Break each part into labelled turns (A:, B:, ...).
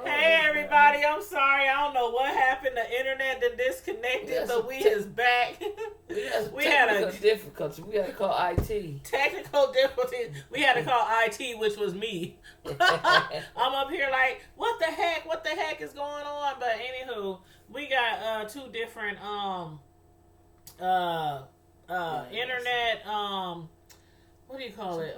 A: Hey everybody, I'm sorry. I don't know what happened. The internet that disconnected, but we is back.
B: We had a difficulty. We had to call IT.
A: Technical difficulty. We had to call IT, which was me. I'm up here like, what the heck? What the heck is going on? But anywho, we got two different internet what do you call it?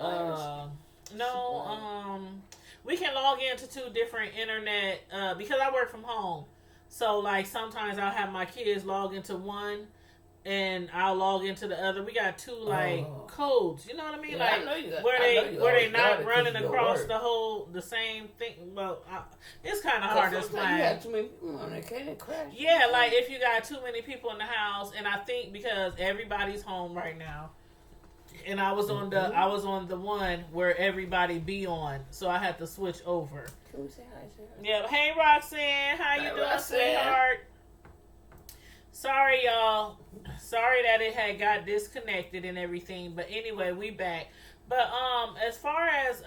A: We can log into two different internet because I work from home. So like sometimes I'll have my kids log into one and I'll log into the other. We got two codes. You know what I mean?
B: Yeah,
A: like
B: I know you got,
A: where they not
B: it
A: running
B: 'cause you
A: across
B: work.
A: the same thing. Well, it's kind of hard to explain.
B: You have too many people on there, can't it crash?
A: Yeah, like if you got too many people in the house, and I think because everybody's home right now. And I was on the one where everybody be on, so I had to switch over.
B: Can we say hi to her?
A: Yeah, hey Roxanne, how you doing, sweetheart? Sorry, y'all. Sorry that it had got disconnected and everything, but anyway, we back. But as far as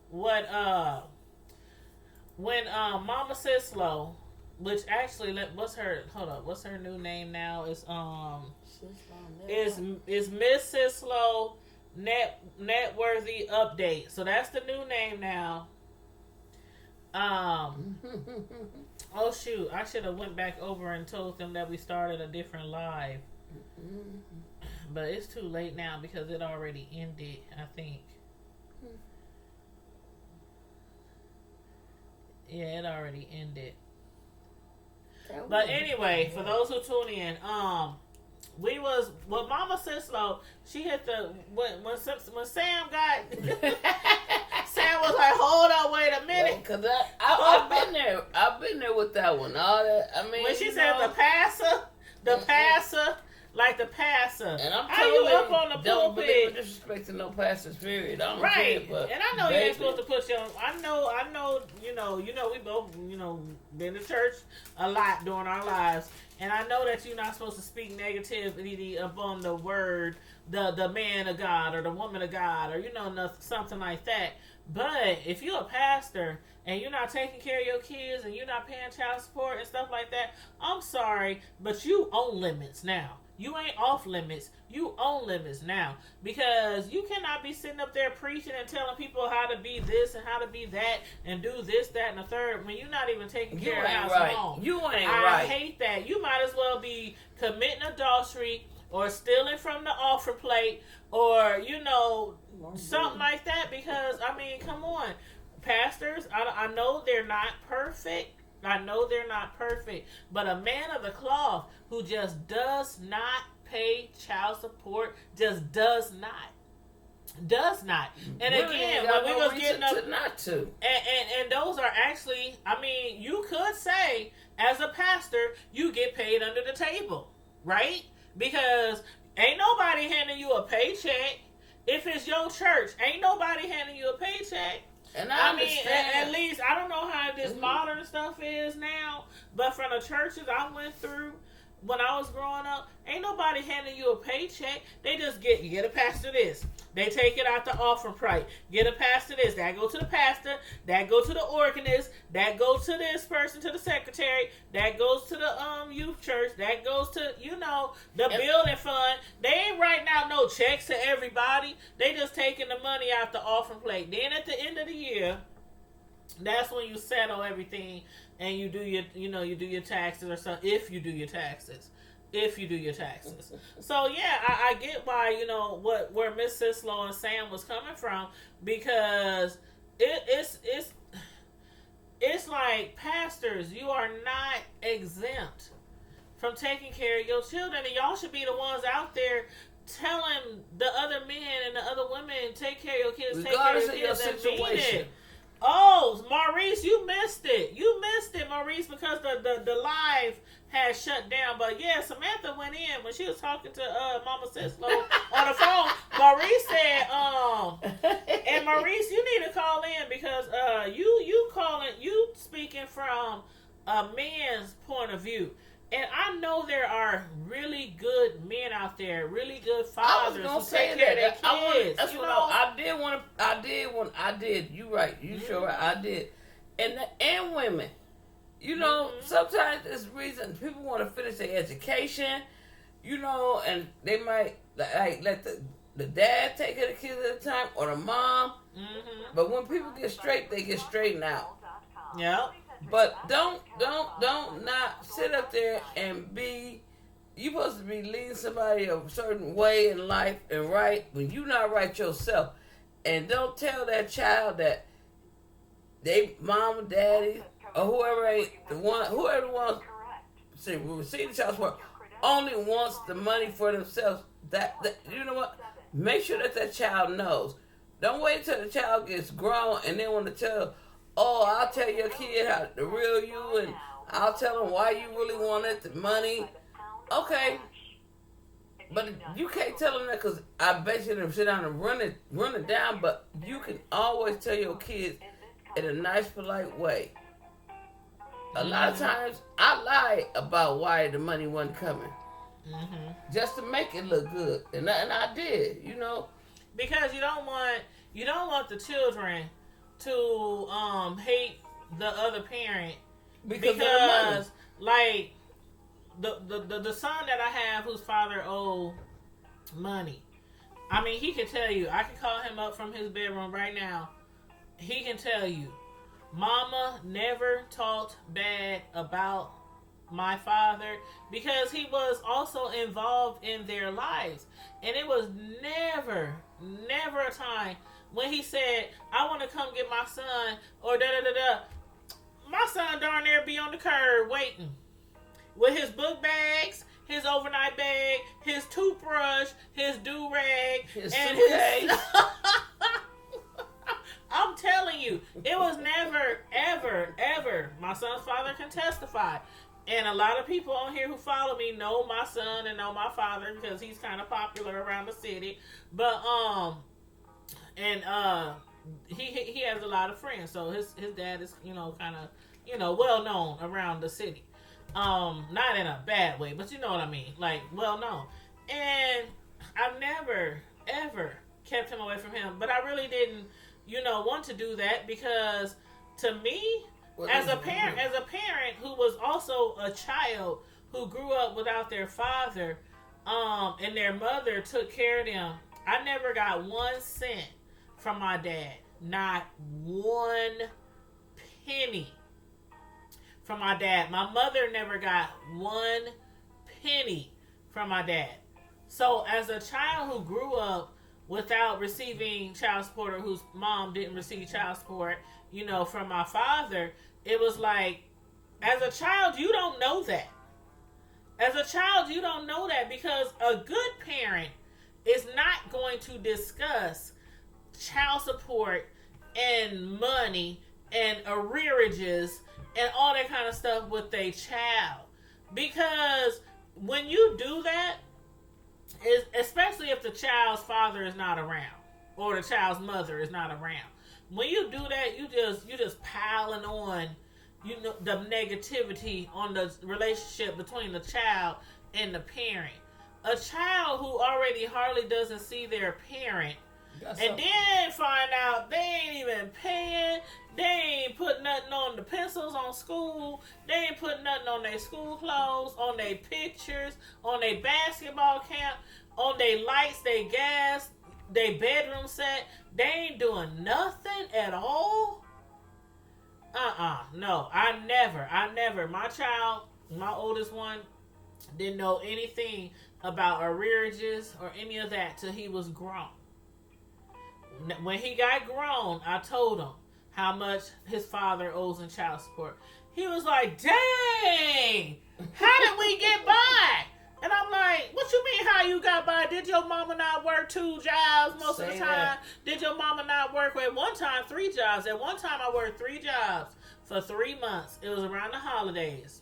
A: when Mama Sislo, which actually what's her new name now? Is Miss Sislo Networthy Update. So that's the new name now. Oh shoot, I should have went back over and told them that we started a different live. But it's too late now because it already ended, I think. Yeah, it already ended. But anyway, for those who tune in, Mama Sislo, she hit the when Sam got Sam was like, hold on, wait a minute,
B: because I've been there with that one. All that, I mean,
A: when she said the passer. Like the passer,
B: and I'm
A: telling you up on the
B: don't
A: pulpit.
B: Believe in disrespecting no pastors, period. I don't
A: right,
B: care, but
A: and I know you ain't supposed to put your. I know. You know, we both been to church a lot during our lives, and I know that you're not supposed to speak negativity upon the word, the man of God or the woman of God or something like that. But if you're a pastor and you're not taking care of your kids and you're not paying child support and stuff like that, I'm sorry, but you own limits now. You ain't off limits. You own limits now. Because you cannot be sitting up there preaching and telling people how to be this and how to be that and do this, that, and the third when you're not even taking care of the house and home.
B: You ain't
A: right.
B: I
A: hate that. You might as well be committing adultery or stealing from the offering plate or, something like that. Because, I mean, come on. Pastors, I know they're not perfect. But a man of the cloth who just does not pay child support just does not. And again, when we was getting up
B: not to.
A: And those are actually, I mean, you could say as a pastor, you get paid under the table, right? Because ain't nobody handing you a paycheck. If it's your church, ain't nobody handing you a paycheck.
B: And I mean,
A: at least, I don't know how this modern stuff is now, but from the churches I went through when I was growing up, ain't nobody handing you a paycheck. They just you get a pastor this. They take it out the offering plate. Get a pastor this. That go to the pastor. That go to the organist. That goes to this person, to the secretary. That goes to the youth church. That goes to, the building fund. They ain't writing out no checks to everybody. They just taking the money out the offering plate. Then at the end of the year, that's when you settle everything and you do your taxes or something. If you do your taxes. So yeah, I get why, where Miss Sislo and Sam was coming from, because it's like, pastors, you are not exempt from taking care of your children, and y'all should be the ones out there telling the other men and the other women, take care of your kids,
B: regardless
A: take care of your kids,
B: of your situation.
A: Oh, Maurice, you missed it, Maurice, because the live had shut down. But yeah, Samantha went in when she was talking to Mama Sislo on the phone. Maurice said, and Maurice, you need to call in because you speaking from a man's point of view. And I know there are really good men out there, really good fathers who take care of their kids.
B: I did. You right. You sure right. I did. and women. You know, sometimes there's reasons people want to finish their education, you know, and they might like let the dad take care of the kids at a time or the mom.
A: Mm-hmm.
B: But when people get straight, they get straightened out.
A: Yep.
B: But don't not sit up there and be. You supposed to be leading somebody a certain way in life and right when you not right yourself. And don't tell that child that they mom and daddy or whoever ain't the one, whoever wants see receive the child support only wants the money for themselves. That you know what? Make sure that child knows. Don't wait till the child gets grown and then want to tell. Oh, I'll tell your kid how the real you, and I'll tell them why you really wanted the money. Okay, but you can't tell them that because I bet you them sit down and run it down. But you can always tell your kids in a nice, polite way. A lot of times I lie about why the money wasn't coming, just to make it look good, and I did, you know,
A: because you don't want the children to hate the other parent
B: because of the money.
A: Like the son that I have whose father owed money. I mean, he can tell you. I can call him up from his bedroom right now. He can tell you, Mama never talked bad about my father because he was also involved in their lives. And it was never a time when he said, I want to come get my son or da-da-da-da. My son darn near be on the curb waiting with his book bags, his overnight bag, his toothbrush, his do-rag,
B: his
A: and
B: suitcase.
A: I'm telling you, it was never, ever. My son's father can testify. And a lot of people on here who follow me know my son and know my father because he's kind of popular around the city. But, he has a lot of friends. So his dad is, kind of, well known around the city. Not in a bad way, but you know what I mean. Like, well known. And I've never, ever kept him away from him. But I really didn't, want to do that because to me, as a parent who was also a child who grew up without their father, and their mother took care of them, I never got 1 cent from my dad. Not 1 penny from my dad. My mother never got 1 penny from my dad. So as a child who grew up without receiving child support or whose mom didn't receive child support, from my father, it was like, as a child, you don't know that. As a child, you don't know that because a good parent is not going to discuss child support and money and arrearages and all that kind of stuff with their child. Because when you do that, especially if the child's father is not around or the child's mother is not around, when you do that, you just piling on, the negativity on the relationship between the child and the parent. A child who already hardly doesn't see their parent and then find out they ain't even paying, they ain't put nothing on the pencils on school, they ain't put nothing on their school clothes, on their pictures, on their basketball camp, on their lights, their gas, their bedroom set, they ain't doing nothing at all. No, I never. My child, my oldest one, didn't know anything about arrearages or any of that till he was grown. When he got grown, I told him how much his father owes in child support. He was like, dang, how did we get by? And I'm like, what you mean how you got by? Did your mama not work 2 jobs most of the time?
B: That.
A: Did your mama not work at one time 3 jobs? At one time I worked 3 jobs for 3 months. It was around the holidays.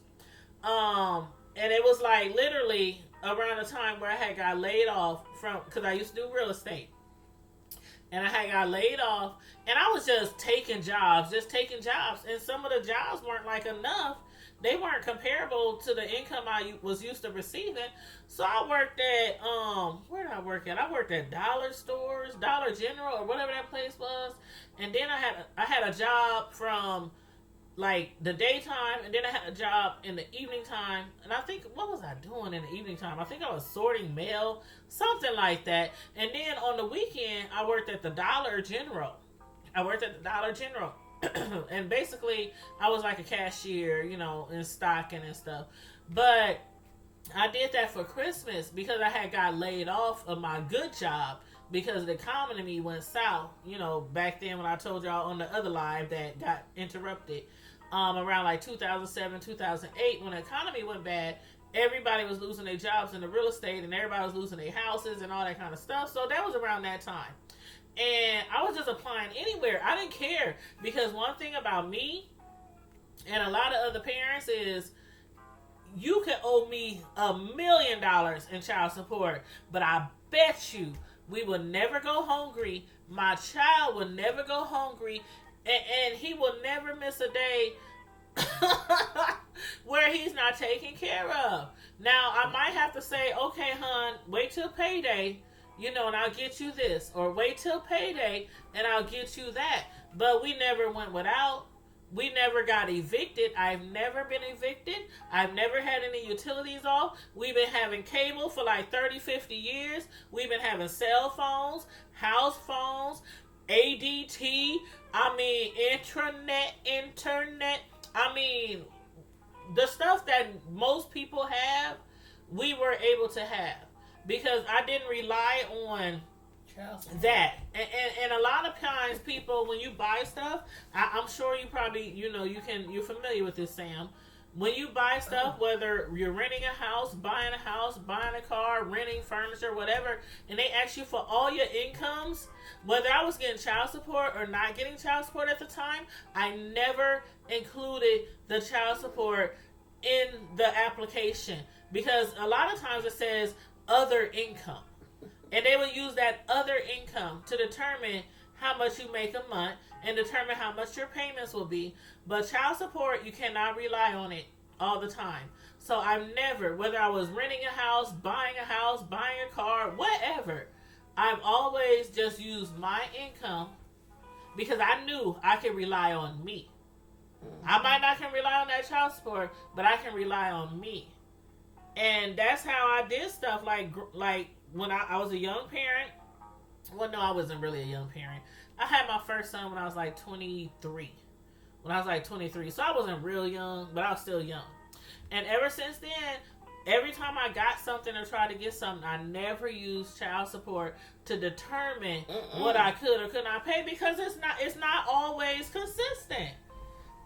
A: And it was like literally around the time where I had got laid off because I used to do real estate. And I had got laid off, and I was just taking jobs. And some of the jobs weren't like enough. They weren't comparable to the income I was used to receiving. So I worked at, where did I work at? I worked at dollar stores, Dollar General, or whatever that place was. And then I had a job from like the daytime, and then I had a job in the evening time. And I think, what was I doing in the evening time? I think I was sorting mail, something like that. And then on the weekend, I worked at the Dollar General. And basically, I was like a cashier, in stocking and stuff. But I did that for Christmas because I had got laid off of my good job because the economy went south, back then when I told y'all on the other live that got interrupted. Around like 2007, 2008, when the economy went bad, everybody was losing their jobs in the real estate and everybody was losing their houses and all that kind of stuff. So that was around that time. And I was just applying anywhere. I didn't care because one thing about me and a lot of other parents is you can owe me $1 million in child support, but I bet you we will never go hungry. My child will never go hungry. And he will never miss a day where he's not taken care of. Now, I might have to say, okay, hon, wait till payday, and I'll get you this. Or wait till payday, and I'll get you that. But we never went without. We never got evicted. I've never been evicted. I've never had any utilities off. We've been having cable for like 30, 50 years. We've been having cell phones, house phones, ADT, internet. The stuff that most people have, we were able to have because I didn't rely on that. And a lot of times people, when you buy stuff, I'm sure you probably, you're familiar with this, Sam. When you buy stuff, whether you're renting a house, buying a car, renting furniture, whatever, and they ask you for all your incomes, whether I was getting child support or not getting child support at the time, I never included the child support in the application because a lot of times it says other income. And they will use that other income to determine how much you make a month and determine how much your payments will be. But child support, you cannot rely on it all the time. So I've never, whether I was renting a house, buying a car, whatever, I've always just used my income because I knew I could rely on me. I might not can rely on that child support, but I can rely on me. And that's how I did stuff like when I was a young parent. Well, no, I wasn't really a young parent. I had my first son when I was like 23. So I wasn't real young, but I was still young. And ever since then, every time I got something or tried to get something, I never used child support to determine what I could or could not pay because it's not always consistent.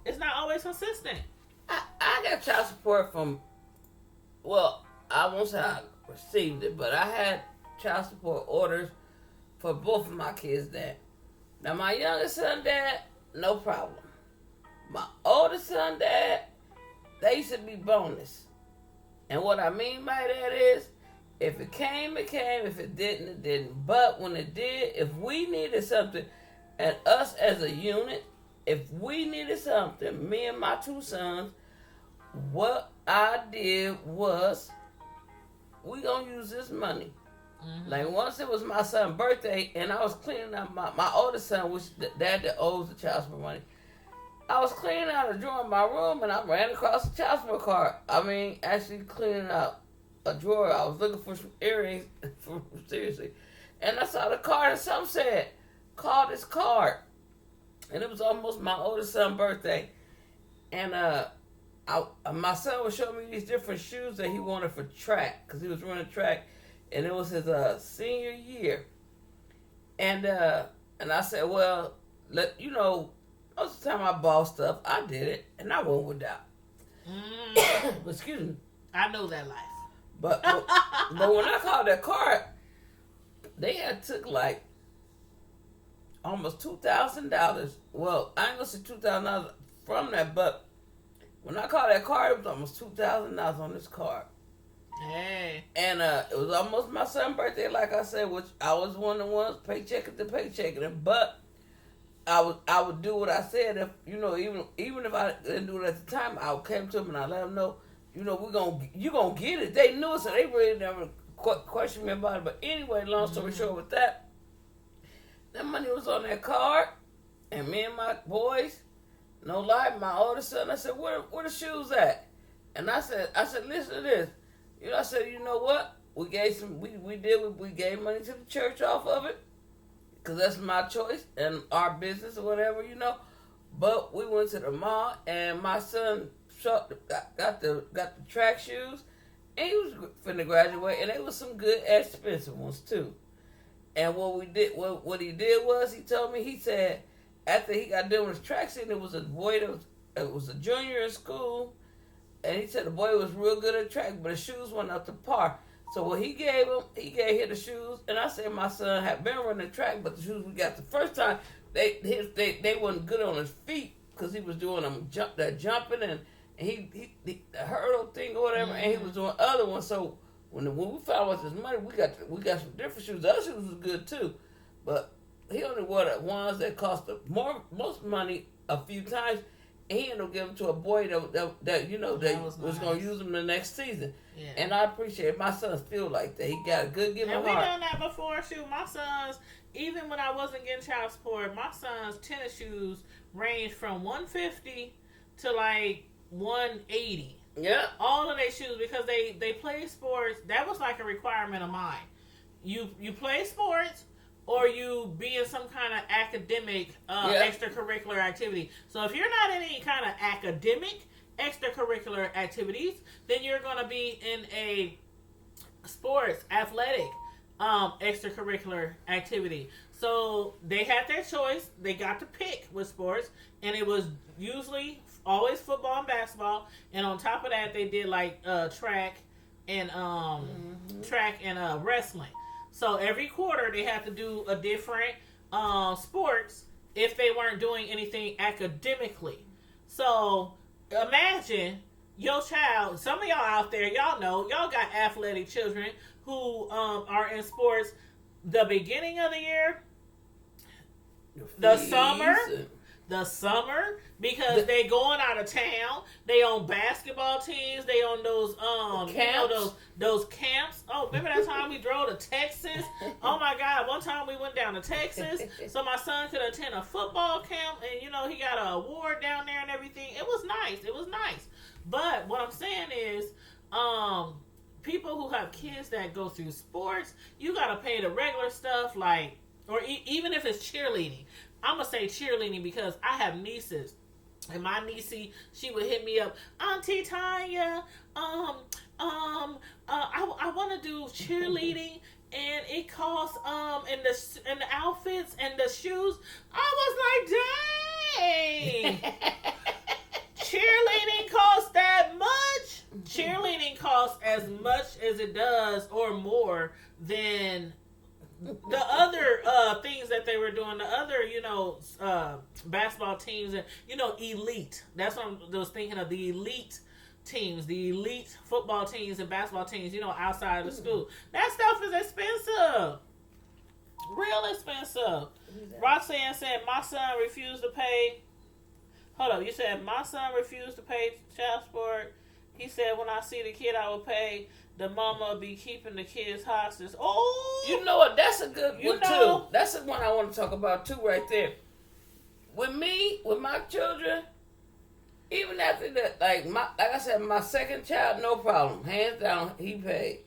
A: It's not always consistent.
B: I got child support from, well, I won't say I received it, but I had child support orders for both of my kids' dad. Now, my youngest son, dad, no problem. My oldest son, dad, they used to be bonus. And what I mean by that is, if it came, it came. If it didn't, it didn't. But when it did, if we needed something, and us as a unit, if we needed something, me and my two sons, what I did was, we gonna use this money. Mm-hmm. Like once it was my son's birthday, and I was cleaning out my oldest son, which the dad that owes the child support money. I was cleaning out a drawer in my room, and I ran across the child support card. Actually cleaning out a drawer. I was looking for some earrings, seriously, and I saw the card, and something said, "Call this card," and it was almost my oldest son's birthday, and my son was showing me these different shoes that he wanted for track because he was running track, and it was his senior year, and I said, well, most of the time I bought stuff, I did it, and I went without. Excuse me.
A: I know that life.
B: But when I called that card, they had took like almost $2,000. Well, I ain't gonna say $2,000 from that, but when I called that card, it was almost $2,000 on this card.
A: Hey. And
B: it was almost my son's birthday, like I said, which I was one of the ones paycheck to paycheck. But I would do what I said. If even if I didn't do it at the time, I came to them and I let them know, you gonna get it. They knew it, so they really never questioned me about it. But anyway, long story short, with that money was on that card, and me and my boys, No lie, my oldest son, I said, where the shoes at? And I said, listen to this. I said, you know what? We gave we gave money to the church off of it, because that's my choice and our business or whatever, But we went to the mall, and my son got the track shoes, and he was finna graduate, and they was some good expensive ones too. And what he did was, he told me, he said, after he got done with his track season, it was a boy it was a junior in school, and he said the boy was real good at track, but his shoes went up to par. So what he gave him the shoes, and I said my son had been running track, but the shoes we got the first time, they wasn't good on his feet, because he was doing that jumping and he the hurdle thing or whatever, and he was doing other ones. So when we found out his money, we got some different shoes. The other shoes was good too, but he only wore the ones that cost most money a few times. And he ended up giving to a boy that was going to use them the next season.
A: Yeah.
B: And I appreciate it. My sons feel like that. He got a good giving heart.
A: And we done that before. Shoot, my sons, even when I wasn't getting child support, my sons' tennis shoes ranged from $150 to like $180.
B: Yeah.
A: All of their shoes, because they play sports. That was like a requirement of mine. You play sports, or you be in some kind of academic extracurricular activity. So if you're not in any kind of academic extracurricular activities, then you're going to be in a sports, athletic, extracurricular activity. So they had their choice. They got to pick with sports, and it was usually always football and basketball. And on top of that, they did like track and wrestling. So every quarter they had to do a different sports if they weren't doing anything academically. So imagine your child, some of y'all out there, y'all know, y'all got athletic children who are in sports the beginning of the year, the summer, because they going out of town. They on basketball teams. They on those
B: camps.
A: Those camps. Oh, remember that time we drove to Texas? Oh my God! One time we went down to Texas, so my son could attend a football camp, and he got an award down there and everything. It was nice. But what I'm saying is, people who have kids that go through sports, you gotta pay the regular stuff, like, or even if it's cheerleading. I'm going to say cheerleading because I have nieces. And my niecey, she would hit me up, Auntie Tanya, I want to do cheerleading, and it costs, and the outfits and the shoes. I was like, dang. Cheerleading costs that much? Cheerleading costs as much as it does or more than the other things that they were doing, the other, basketball teams and, elite. That's what I was thinking of, the elite teams, the elite football teams and basketball teams, outside of the school. That stuff is expensive. Real expensive. Roxanne said, my son refused to pay. Hold up, you said, my son refused to pay child support. He said, when I see the kid, I will pay. The mama will be keeping the kids hostage. Oh!
B: You know what? That's a good one, too. That's the one I want to talk about, too, right there. With my children, even after that, like I said, my second child, no problem. Hands down, he paid.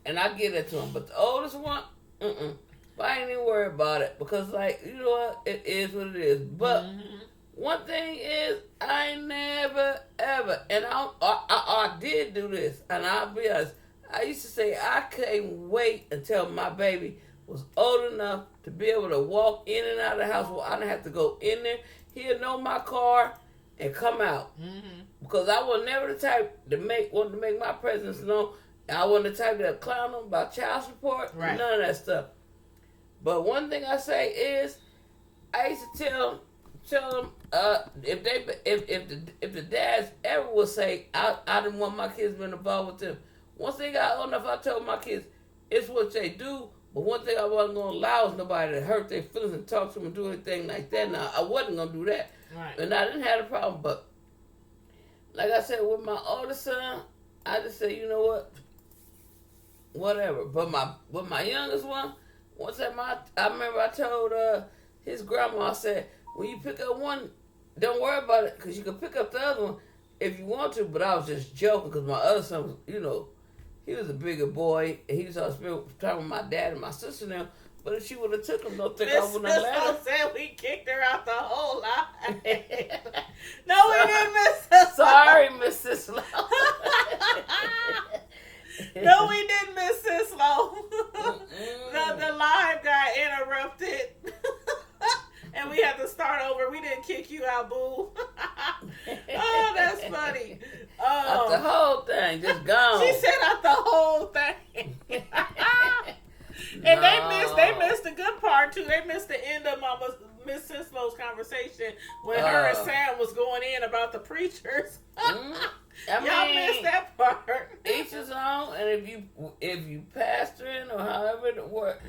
B: And I give it to him. But the oldest one, But I ain't even worried about it. Because, what? It is what it is. But... one thing is, I never, ever, and I did do this, and I'll be honest, I used to say I couldn't wait until my baby was old enough to be able to walk in and out of the house where I didn't have to go in there, he'll know my car, and come out. Mm-hmm. Because I was never the type to want to make my presence known. I wasn't the type to clown them about child support, none of that stuff. But one thing I say is, I used to tell them if the dads ever would say I didn't want my kids being involved with them. Once they got old enough, I told my kids it's what they do. But one thing I wasn't gonna allow is nobody to hurt their feelings and talk to them and do anything like that. Now I wasn't gonna do that, and I didn't have a problem. But like I said, with my oldest son, I just say, you know what, whatever. But with my youngest one, I remember I told his grandma, I said, when you pick up one don't worry about it because you can pick up the other one if you want to. But I was just joking because my other son was, he was a bigger boy and he was always spending time with my dad and my sister now. But if she would have took him, don't think I wouldn't have let her.
A: said we kicked her out the whole lot. No, we didn't, Miss Cislo.
B: Sorry, Miss Cislo.
A: No, we didn't, Miss Cislo. The live got interrupted. And we had to start over. We didn't kick you out, boo. Oh, that's funny.
B: Out the whole thing, just gone.
A: She said out the whole thing. And they missed the good part too. They missed the end of Miss Cislo's conversation when her and Sam was going in about the preachers. Y'all missed that part.
B: Each his own, and if you pastoring or however it work,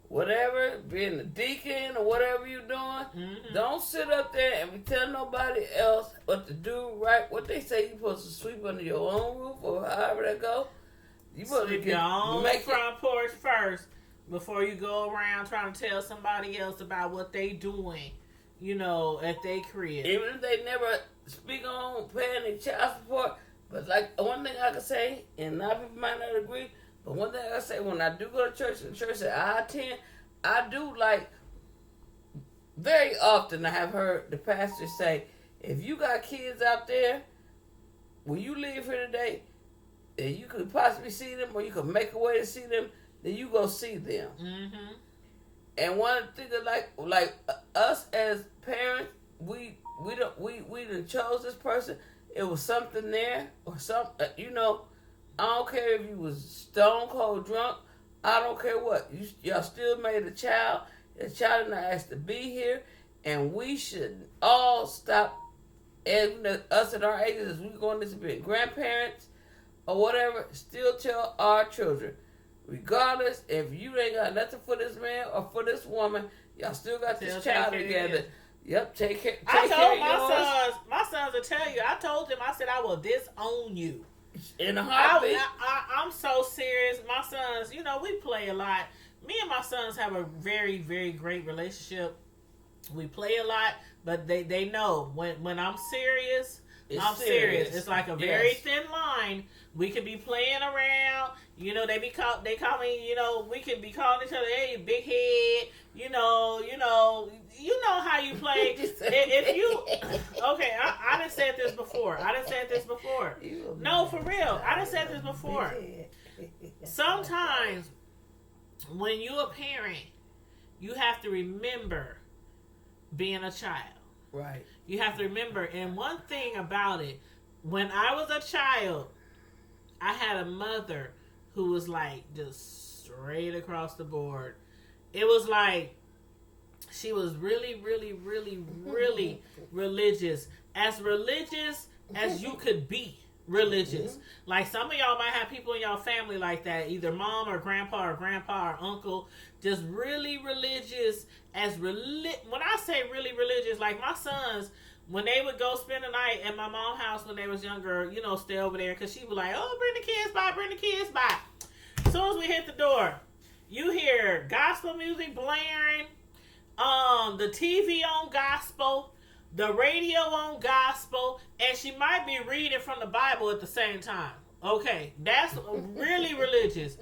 B: whatever, being a deacon or whatever you're doing, don't sit up there and tell nobody else what to do. Right? What they say, you're supposed to sweep under your own roof or however that go. You supposed to
A: your own front porch first before you go around trying to tell somebody else about what they doing, at their crib.
B: Even if they never speak on paying their child support, but like one thing I can say, and a lot of people might not agree, but one thing I can say, when I do go to church, the church that I attend, I do very often I have heard the pastor say, if you got kids out there, when you leave here today, and you could possibly see them, or you could make a way to see them, then you go see them.
A: Mm-hmm.
B: And one of the things that like us as parents, we done chose this person. It was something there, or something. I don't care if you was stone cold drunk. I don't care what. Y'all still made a child. The child did not ask to be here, and we should all stop. And us at our ages, as we going to be grandparents or whatever, still tell our children, regardless if you ain't got nothing for this man or for this woman, y'all still got this child together. Yep, take care.
A: I told my sons to tell you. I told them, I said, I will disown you.
B: In a heartbeat.
A: I'm so serious. My sons, we play a lot. Me and my sons have a very, very great relationship. We play a lot, but they know when I'm serious. I'm serious. It's like a very thin line. We could be playing around. They call me. We could be calling each other, "Hey, big head." You know how you play. If you okay, I done said this before. No, for real. I done said this before. Sometimes when you're a parent, you have to remember being a child.
B: Right.
A: You have to remember, and one thing about it, when I was a child, I had a mother who was just straight across the board. It was like she was really, really, really, really religious. As religious as you could be religious. Like some of y'all might have people in y'all family like that, either mom or grandpa or uncle, just really religious. When I say really religious, like my sons, when they would go spend the night at my mom's house when they was younger, stay over there, because she was like, oh, bring the kids by. As soon as we hit the door, you hear gospel music blaring, the TV on gospel, the radio on gospel, and she might be reading from the Bible at the same time. Okay, that's really religious.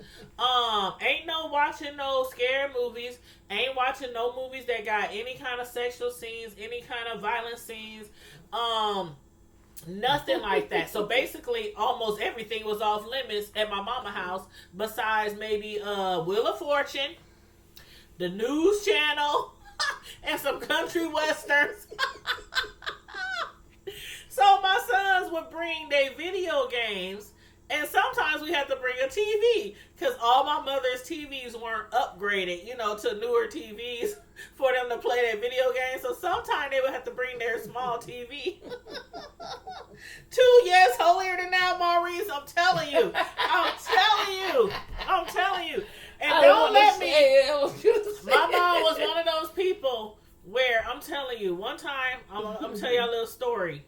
A: Ain't no watching no scary movies. Ain't watching no movies that got any kind of sexual scenes, any kind of violent scenes. Nothing like that. So basically, almost everything was off limits at my mama house, besides maybe Wheel of Fortune, the news channel, and some country westerns. So my sons would bring their video games. And sometimes we had to bring a TV because all my mother's TVs weren't upgraded, to newer TVs for them to play their video games. So sometimes they would have to bring their small TV. 2 years holier than now, Maurice. I'm telling you. And don't let me. My mom was one of those people where I'm telling you. One time, I'm gonna tell you a little story.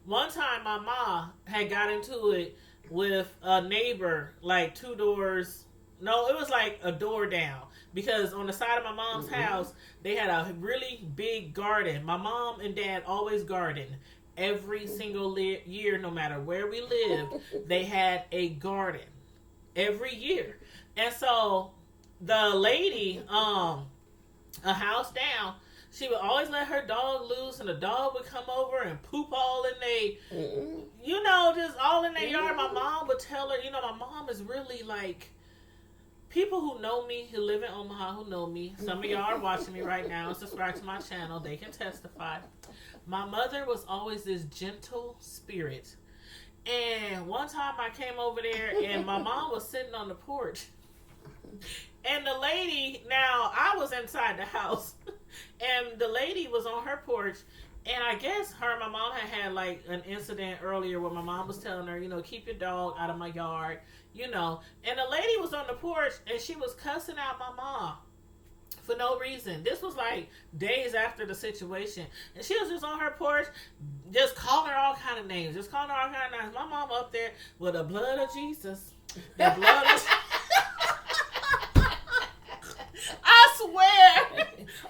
A: One time, my mom had got into it with a neighbor, like 2 doors No, it was like a door down. Because on the side of my mom's house, they had a really big garden. My mom and dad always garden. Every single year, no matter where we lived, they had a garden. Every year. And so the lady, a house down, she would always let her dog loose, and the dog would come over and poop all in just all in their yard. My mom would tell her, my mom is really like, people who know me, who live in Omaha, who know me, some of y'all are watching me right now and subscribe to my channel, they can testify. My mother was always this gentle spirit. And one time I came over there and my mom was sitting on the porch. And the lady, now I was inside the house, and the lady was on her porch, and I guess her and my mom had like an incident earlier where my mom was telling her, keep your dog out of my yard, and the lady was on the porch and she was cussing out my mom for no reason. This was like days after the situation, and she was just on her porch just calling her all kind of names, My mom up there with the blood of Jesus, the blood of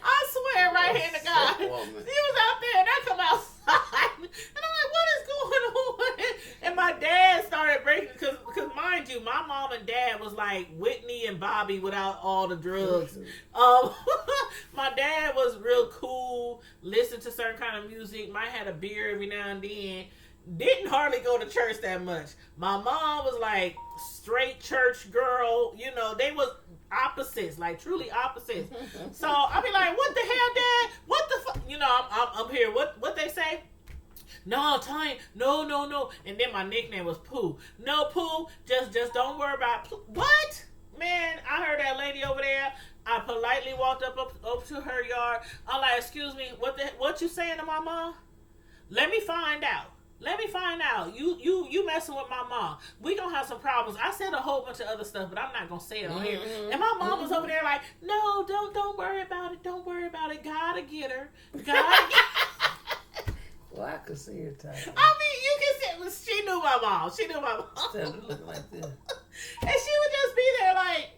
A: I swear right here to God. She was out there and I come outside and I'm like, what is going on? And my dad started breaking, because mind you, my mom and dad was like Whitney and Bobby without all the drugs. My dad was real cool, listened to certain kind of music, might had a beer every now and then. Didn't hardly go to church that much. My mom was like straight church girl. They was opposites, like truly opposites. So I be like, what the hell, Dad? What the fuck? I'm here. What they say? No, Tanya, no. And then my nickname was Pooh. No, Pooh, just don't worry about what? Man, I heard that lady over there. I politely walked up to her yard. I'm like, excuse me, what you saying to my mom? Let me find out. You messing with my mom. We gonna have some problems. I said a whole bunch of other stuff, but I'm not gonna say it on here. And my mom was over there like, no, don't worry about it. Don't worry about it. Gotta get her.
B: Well, I could see her type.
A: I mean, you can see. She knew my mom.
B: Instead of looking like this.
A: And she would just be there like,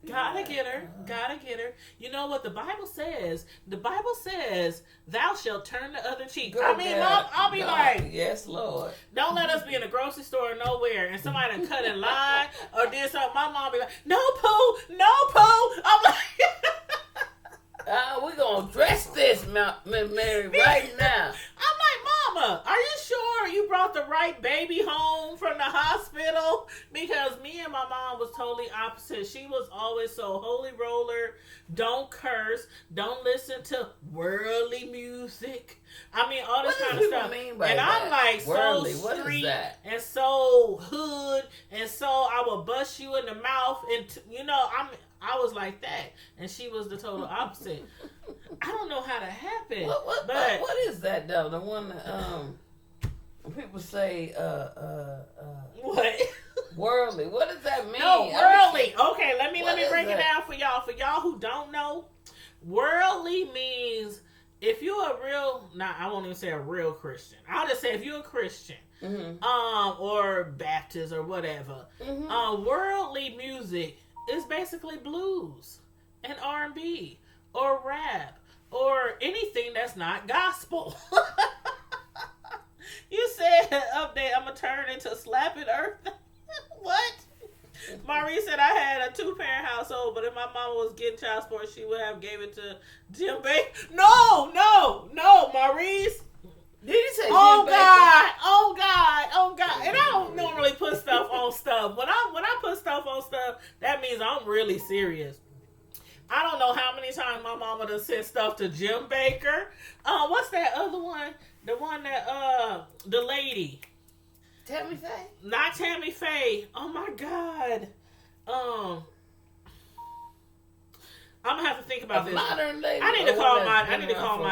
A: gotta get her. You know what the Bible says? The Bible says, thou shalt turn the other cheek.
B: Good
A: I mean,
B: God.
A: I'll be like,
B: yes, Lord.
A: Don't let us be in a grocery store or nowhere and somebody done cut in line or did something. My mom be like, no, Pooh. I'm like,
B: we're going to address this, Miss Mary, right now.
A: I'm like, Mama, are you sure you brought the right baby home from the hospital? Because me and my mom was totally opposite. She was always so holy roller, don't curse, don't listen to worldly music. I mean, all this kind of stuff. And I'm like worldly, so street and so hood, and so I would bust you in the mouth, and I was like that, and she was the total opposite. I don't know how that happened.
B: What is that though? The one people say
A: what?
B: Worldly. What does that mean?
A: No, worldly. Okay, let me break it down for y'all. For y'all who don't know, worldly means if you're I won't even say a real Christian. I'll just say if you're a Christian, or Baptist or whatever, worldly music is basically blues and R&B or rap or anything that's not gospel. You said update, I'm gonna turn into slapping earth. What? Maurice said I had a 2-parent household, but if my mama was getting child support, she would have gave it to Jim Baker. No, Maurice.
B: Did he say
A: Oh God. And I don't normally put stuff on stuff. When I put stuff on stuff, that means I'm really serious. I don't know how many times my mama done sent stuff to Jim Baker. What's that other one? The one that the lady.
B: Tammy Faye?
A: Not Tammy Faye. Oh my God. I'm gonna have to think about this.
B: Modern lady.
A: I need to call my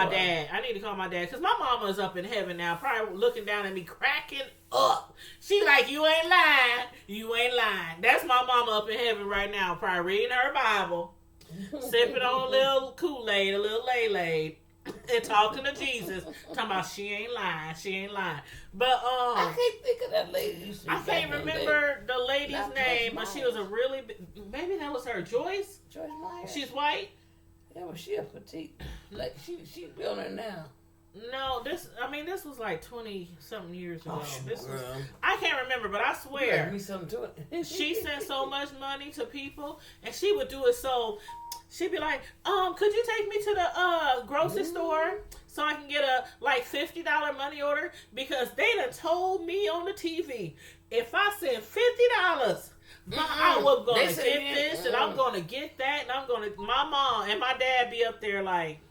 A: dad. I need to call my dad because my mama is up in heaven now, probably looking down at me, cracking up. She like, you ain't lying. That's my mama up in heaven right now, probably reading her Bible, sipping on a little Kool-Aid, a little Lay-Lay. and talking to Jesus, talking about she ain't lying, she ain't lying. But
B: I can't think of that lady.
A: I can't remember the lady's name, but she was a really maybe that was her, Joyce.
B: Joyce Meyer.
A: She's white.
B: Yeah, but she a petite. Like she be on there now.
A: No, this was like 20-something years ago.
B: Oh,
A: I can't remember, but I swear
B: me something to it.
A: she sent so much money to people, and she would do it so. She'd be like, could you take me to the grocery store so I can get a like $50 money order? Because they done told me on the TV, if I send $50, I was gonna get this, and I'm gonna get that, and I'm gonna. My mom and my dad be up there like.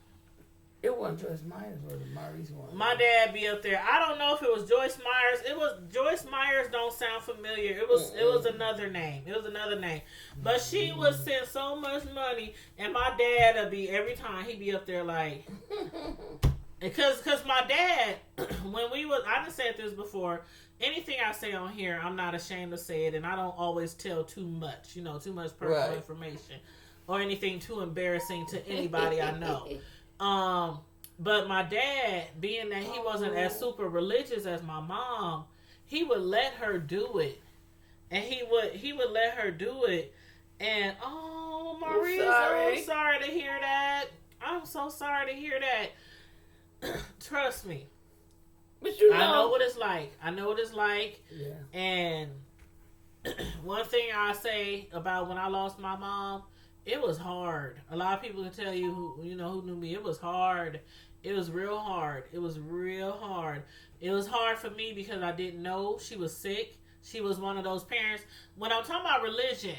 B: It wasn't Joyce Myers, or the Maurice one.
A: My dad be up there. I don't know if it was Joyce Myers. It was Joyce Myers. Don't sound familiar. It was another name. It was another name. But she would send so much money, and my dad would be every time he be up there like, because my dad when we was I done said this before. Anything I say on here, I'm not ashamed to say it, and I don't always tell too much. Too much personal information or anything too embarrassing to anybody I know. But my dad, being that he wasn't as super religious as my mom, he would let her do it. And he would let her do it. And Maurice, I'm sorry to hear that. I'm so sorry to hear that. Trust me.
B: But I
A: know what it's like. I know what it's like.
B: Yeah.
A: And one thing I say about when I lost my mom, it was hard. A lot of people can tell you who knew me. It was hard. It was real hard. It was real hard. It was hard for me because I didn't know she was sick. She was one of those parents. When I'm talking about religion,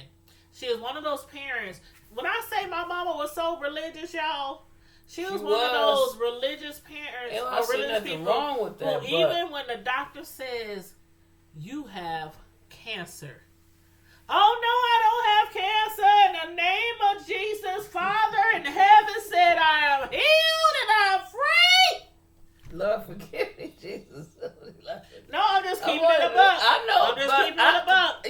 A: she was one of those parents. When I say my mama was so religious, y'all, she was one of those religious parents or religious people
B: wrong with that,
A: who even when the doctor says you have cancer. Oh, no, I don't have cancer. In the name of Jesus, Father in heaven said I am healed and I'm free.
B: Lord, forgive me, Jesus.
A: No, I'm just keeping it a buck.
B: I know.
A: I'm just keeping it a buck.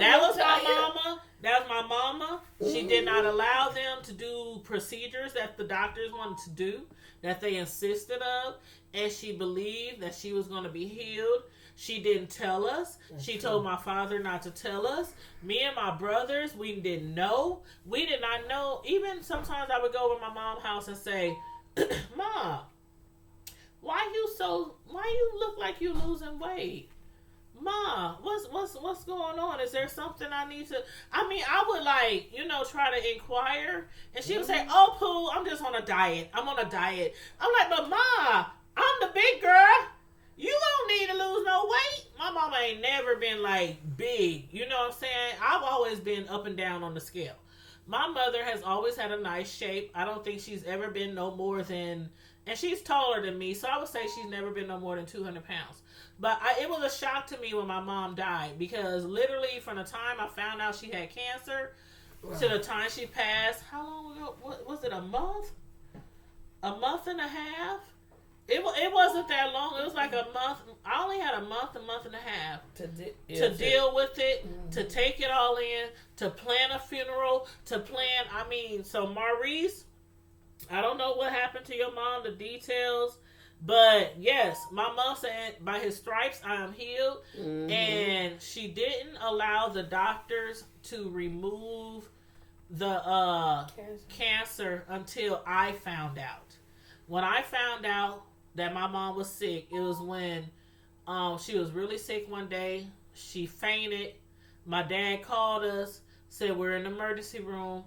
B: That
A: was my mama. That was my mama. She did not allow them to do procedures that the doctors wanted to do, that they insisted of, and she believed that she was going to be healed. She didn't tell us. She told my father not to tell us. Me and my brothers, we didn't know. We did not know. Even sometimes I would go over my mom's house and say, Mom, why you look like you losing weight? Mom, what's going on? Is there something I need to... I would try to inquire. And she would say, oh, Pooh, I'm just on a diet. I'm on a diet. I'm like, but Ma, I'm the big girl. You don't need to lose no weight. My mama ain't never been like big. You know what I'm saying? I've always been up and down on the scale. My mother has always had a nice shape. I don't think she's ever been no more than, and she's taller than me, so I would say she's never been no more than 200 pounds. But it was a shock to me when my mom died, because literally from the time I found out she had cancer to the time she passed, how long ago? Was it a month? A month and a half? It wasn't that long. It was like a month. I only had a month and a half to deal with it, to take it all in, to plan a funeral, to plan. So Maurice, I don't know what happened to your mom, the details, but yes, my mom said by his stripes I am healed, and she didn't allow the doctors to remove the cancer until I found out. When I found out that my mom was sick, it was when she was really sick one day. She fainted. My dad called us, said we're in the emergency room.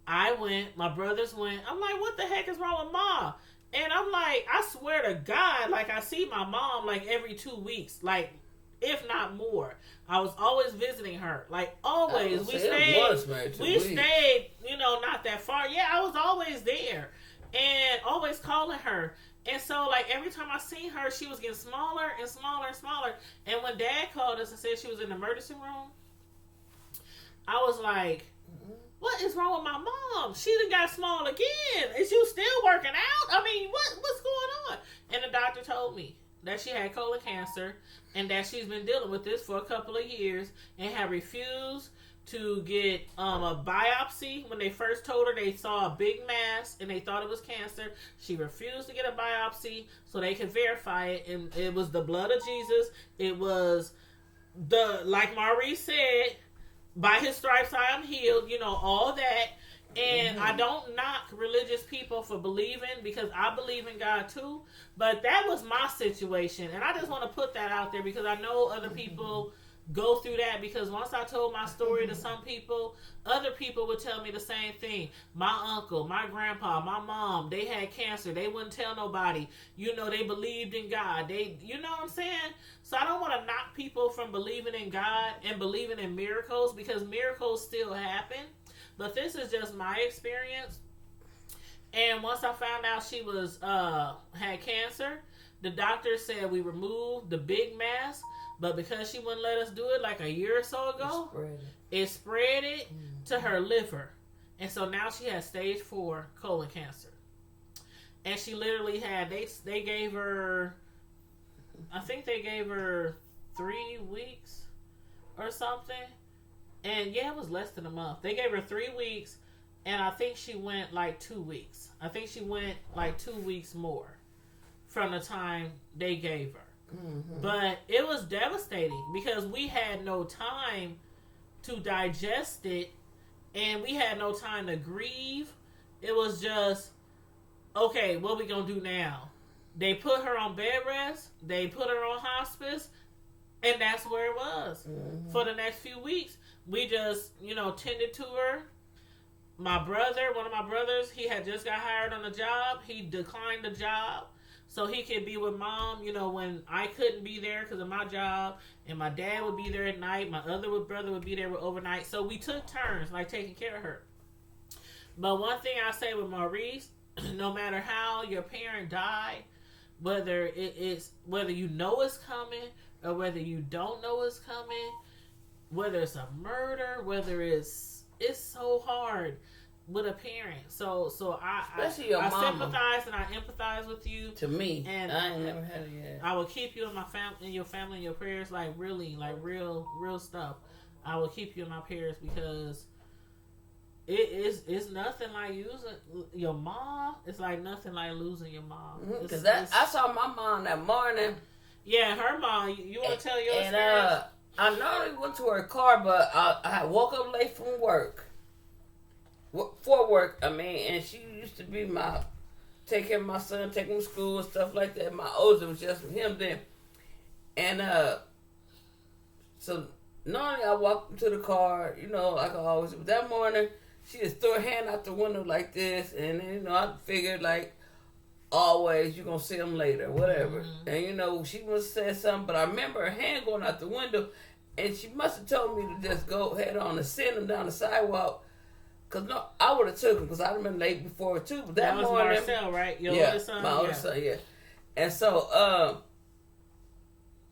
A: I went. My brothers went. I'm like, what the heck is wrong with Mom? And I'm like, I swear to God, like I see my mom like every 2 weeks, like if not more. I was always visiting her, like always. We stayed, not that far. Yeah, I was always there and always calling her. And so, like, every time I seen her, she was getting smaller and smaller and smaller. And when Dad called us and said she was in the emergency room, I was like, what is wrong with my mom? She done got small again. Is you still working out? What's going on? And the doctor told me that she had colon cancer and that she's been dealing with this for a couple of years and had refused to get a biopsy. When they first told her, they saw a big mass and they thought it was cancer. She refused to get a biopsy so they could verify it, and it was the blood of Jesus. It was like Maurice said, by his stripes I am healed. All that. And I don't knock religious people for believing, because I believe in God too. But that was my situation, and I just want to put that out there because I know other people go through that, because once I told my story to some people, other people would tell me the same thing. My uncle, my grandpa, my mom, they had cancer. They wouldn't tell nobody. They believed in God. You know what I'm saying? So I don't want to knock people from believing in God and believing in miracles, because miracles still happen. But this is just my experience. And once I found out she was had cancer, the doctor said we removed the big mass. But because she wouldn't let us do it like a year or so ago, it spread it to her liver. And so now she has stage 4 colon cancer. And she literally had, they gave her, I think they gave her 3 weeks or something. And yeah, it was less than a month. They gave her 3 weeks, and I think she went like 2 weeks. I think she went like 2 weeks more from the time they gave her. Mm-hmm. But it was devastating because we had no time to digest it, and we had no time to grieve. It was just, okay, what we gonna do now? They put her on bed rest, they put her on hospice, and that's where it was. Mm-hmm. For the next few weeks. We just, tended to her. One of my brothers, he had just got hired on a job. He declined the job so he could be with mom, when I couldn't be there because of my job. And my dad would be there at night. My other brother would be there overnight. So we took turns, taking care of her. But one thing I say with Maurice, no matter how your parent died, whether you know it's coming or whether you don't know it's coming, whether it's a murder, whether it's so hard with a parent. So I sympathize and I empathize with you.
B: To me,
A: and
B: I ain't never had it yet.
A: I will keep you in your family, in your prayers, real stuff. I will keep you in my prayers because it's nothing like losing your mom. It's like nothing like losing your mom.
B: Because I saw my mom that morning.
A: Yeah, her mom. You want to tell your experience?
B: I normally went to her car, but I woke up late from work. And she used to be take care of my son, take him to school and stuff like that. My oldest was just with him then. And so normally I walk into the car, like I always do. But that morning, she just threw her hand out the window like this, and then, I figured always, you're going to see them later, whatever. Mm-hmm. And, she must have said something, but I remember her hand going out the window, and she must have told me to just go head on and send him down the sidewalk. Because, I would have took him, because I'd have been late before, too. But that
A: was
B: morning,
A: Marcel, right? Your oldest son?
B: My oldest son, yeah. And so,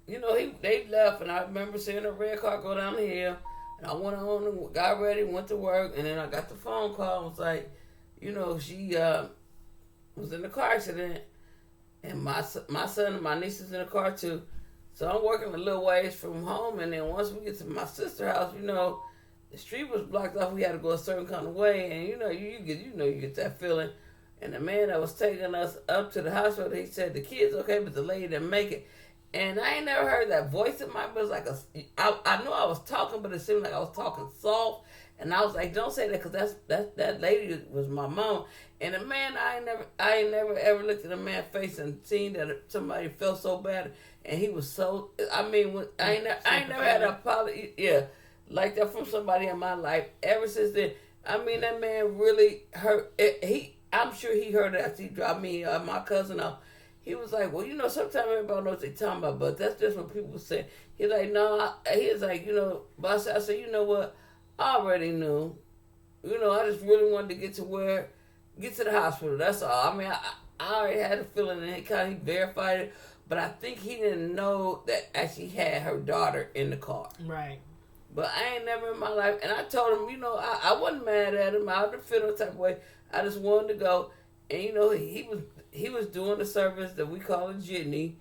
B: they left, and I remember seeing a red car go down the hill, and I went on and got ready, went to work, and then I got the phone call and was like, she, was in a car accident, and my son and my niece is in the car too. So I'm working a little ways from home, and then once we get to my sister's house, the street was blocked off. We had to go a certain kind of way, and you get that feeling. And the man that was taking us up to the hospital, he said the kid's okay, but the lady didn't make it. And I ain't never heard that voice in my ear. It was like I knew I was talking, but it seemed like I was talking soft. And I was like, don't say that, because that lady was my mom. And a man, I ain't never ever looked at a man's face and seen that somebody felt so bad. And he was so, I ain't never had an apology, like that from somebody in my life. Ever since then, that man really hurt. I'm sure he heard it after he dropped me, my cousin off. He was like, well, sometimes everybody knows what they're talking about, but that's just what people say. He's like, no, he was like, but I said, you know what? I already knew. I just really wanted to get to the hospital. That's all. I already had a feeling, and he verified it, but I think he didn't know that actually had her daughter in the car.
A: Right.
B: But I ain't never in my life, and I told him, I wasn't mad at him. I didn't feel no type of way. I just wanted to go, and he was doing the service that we call a jitney,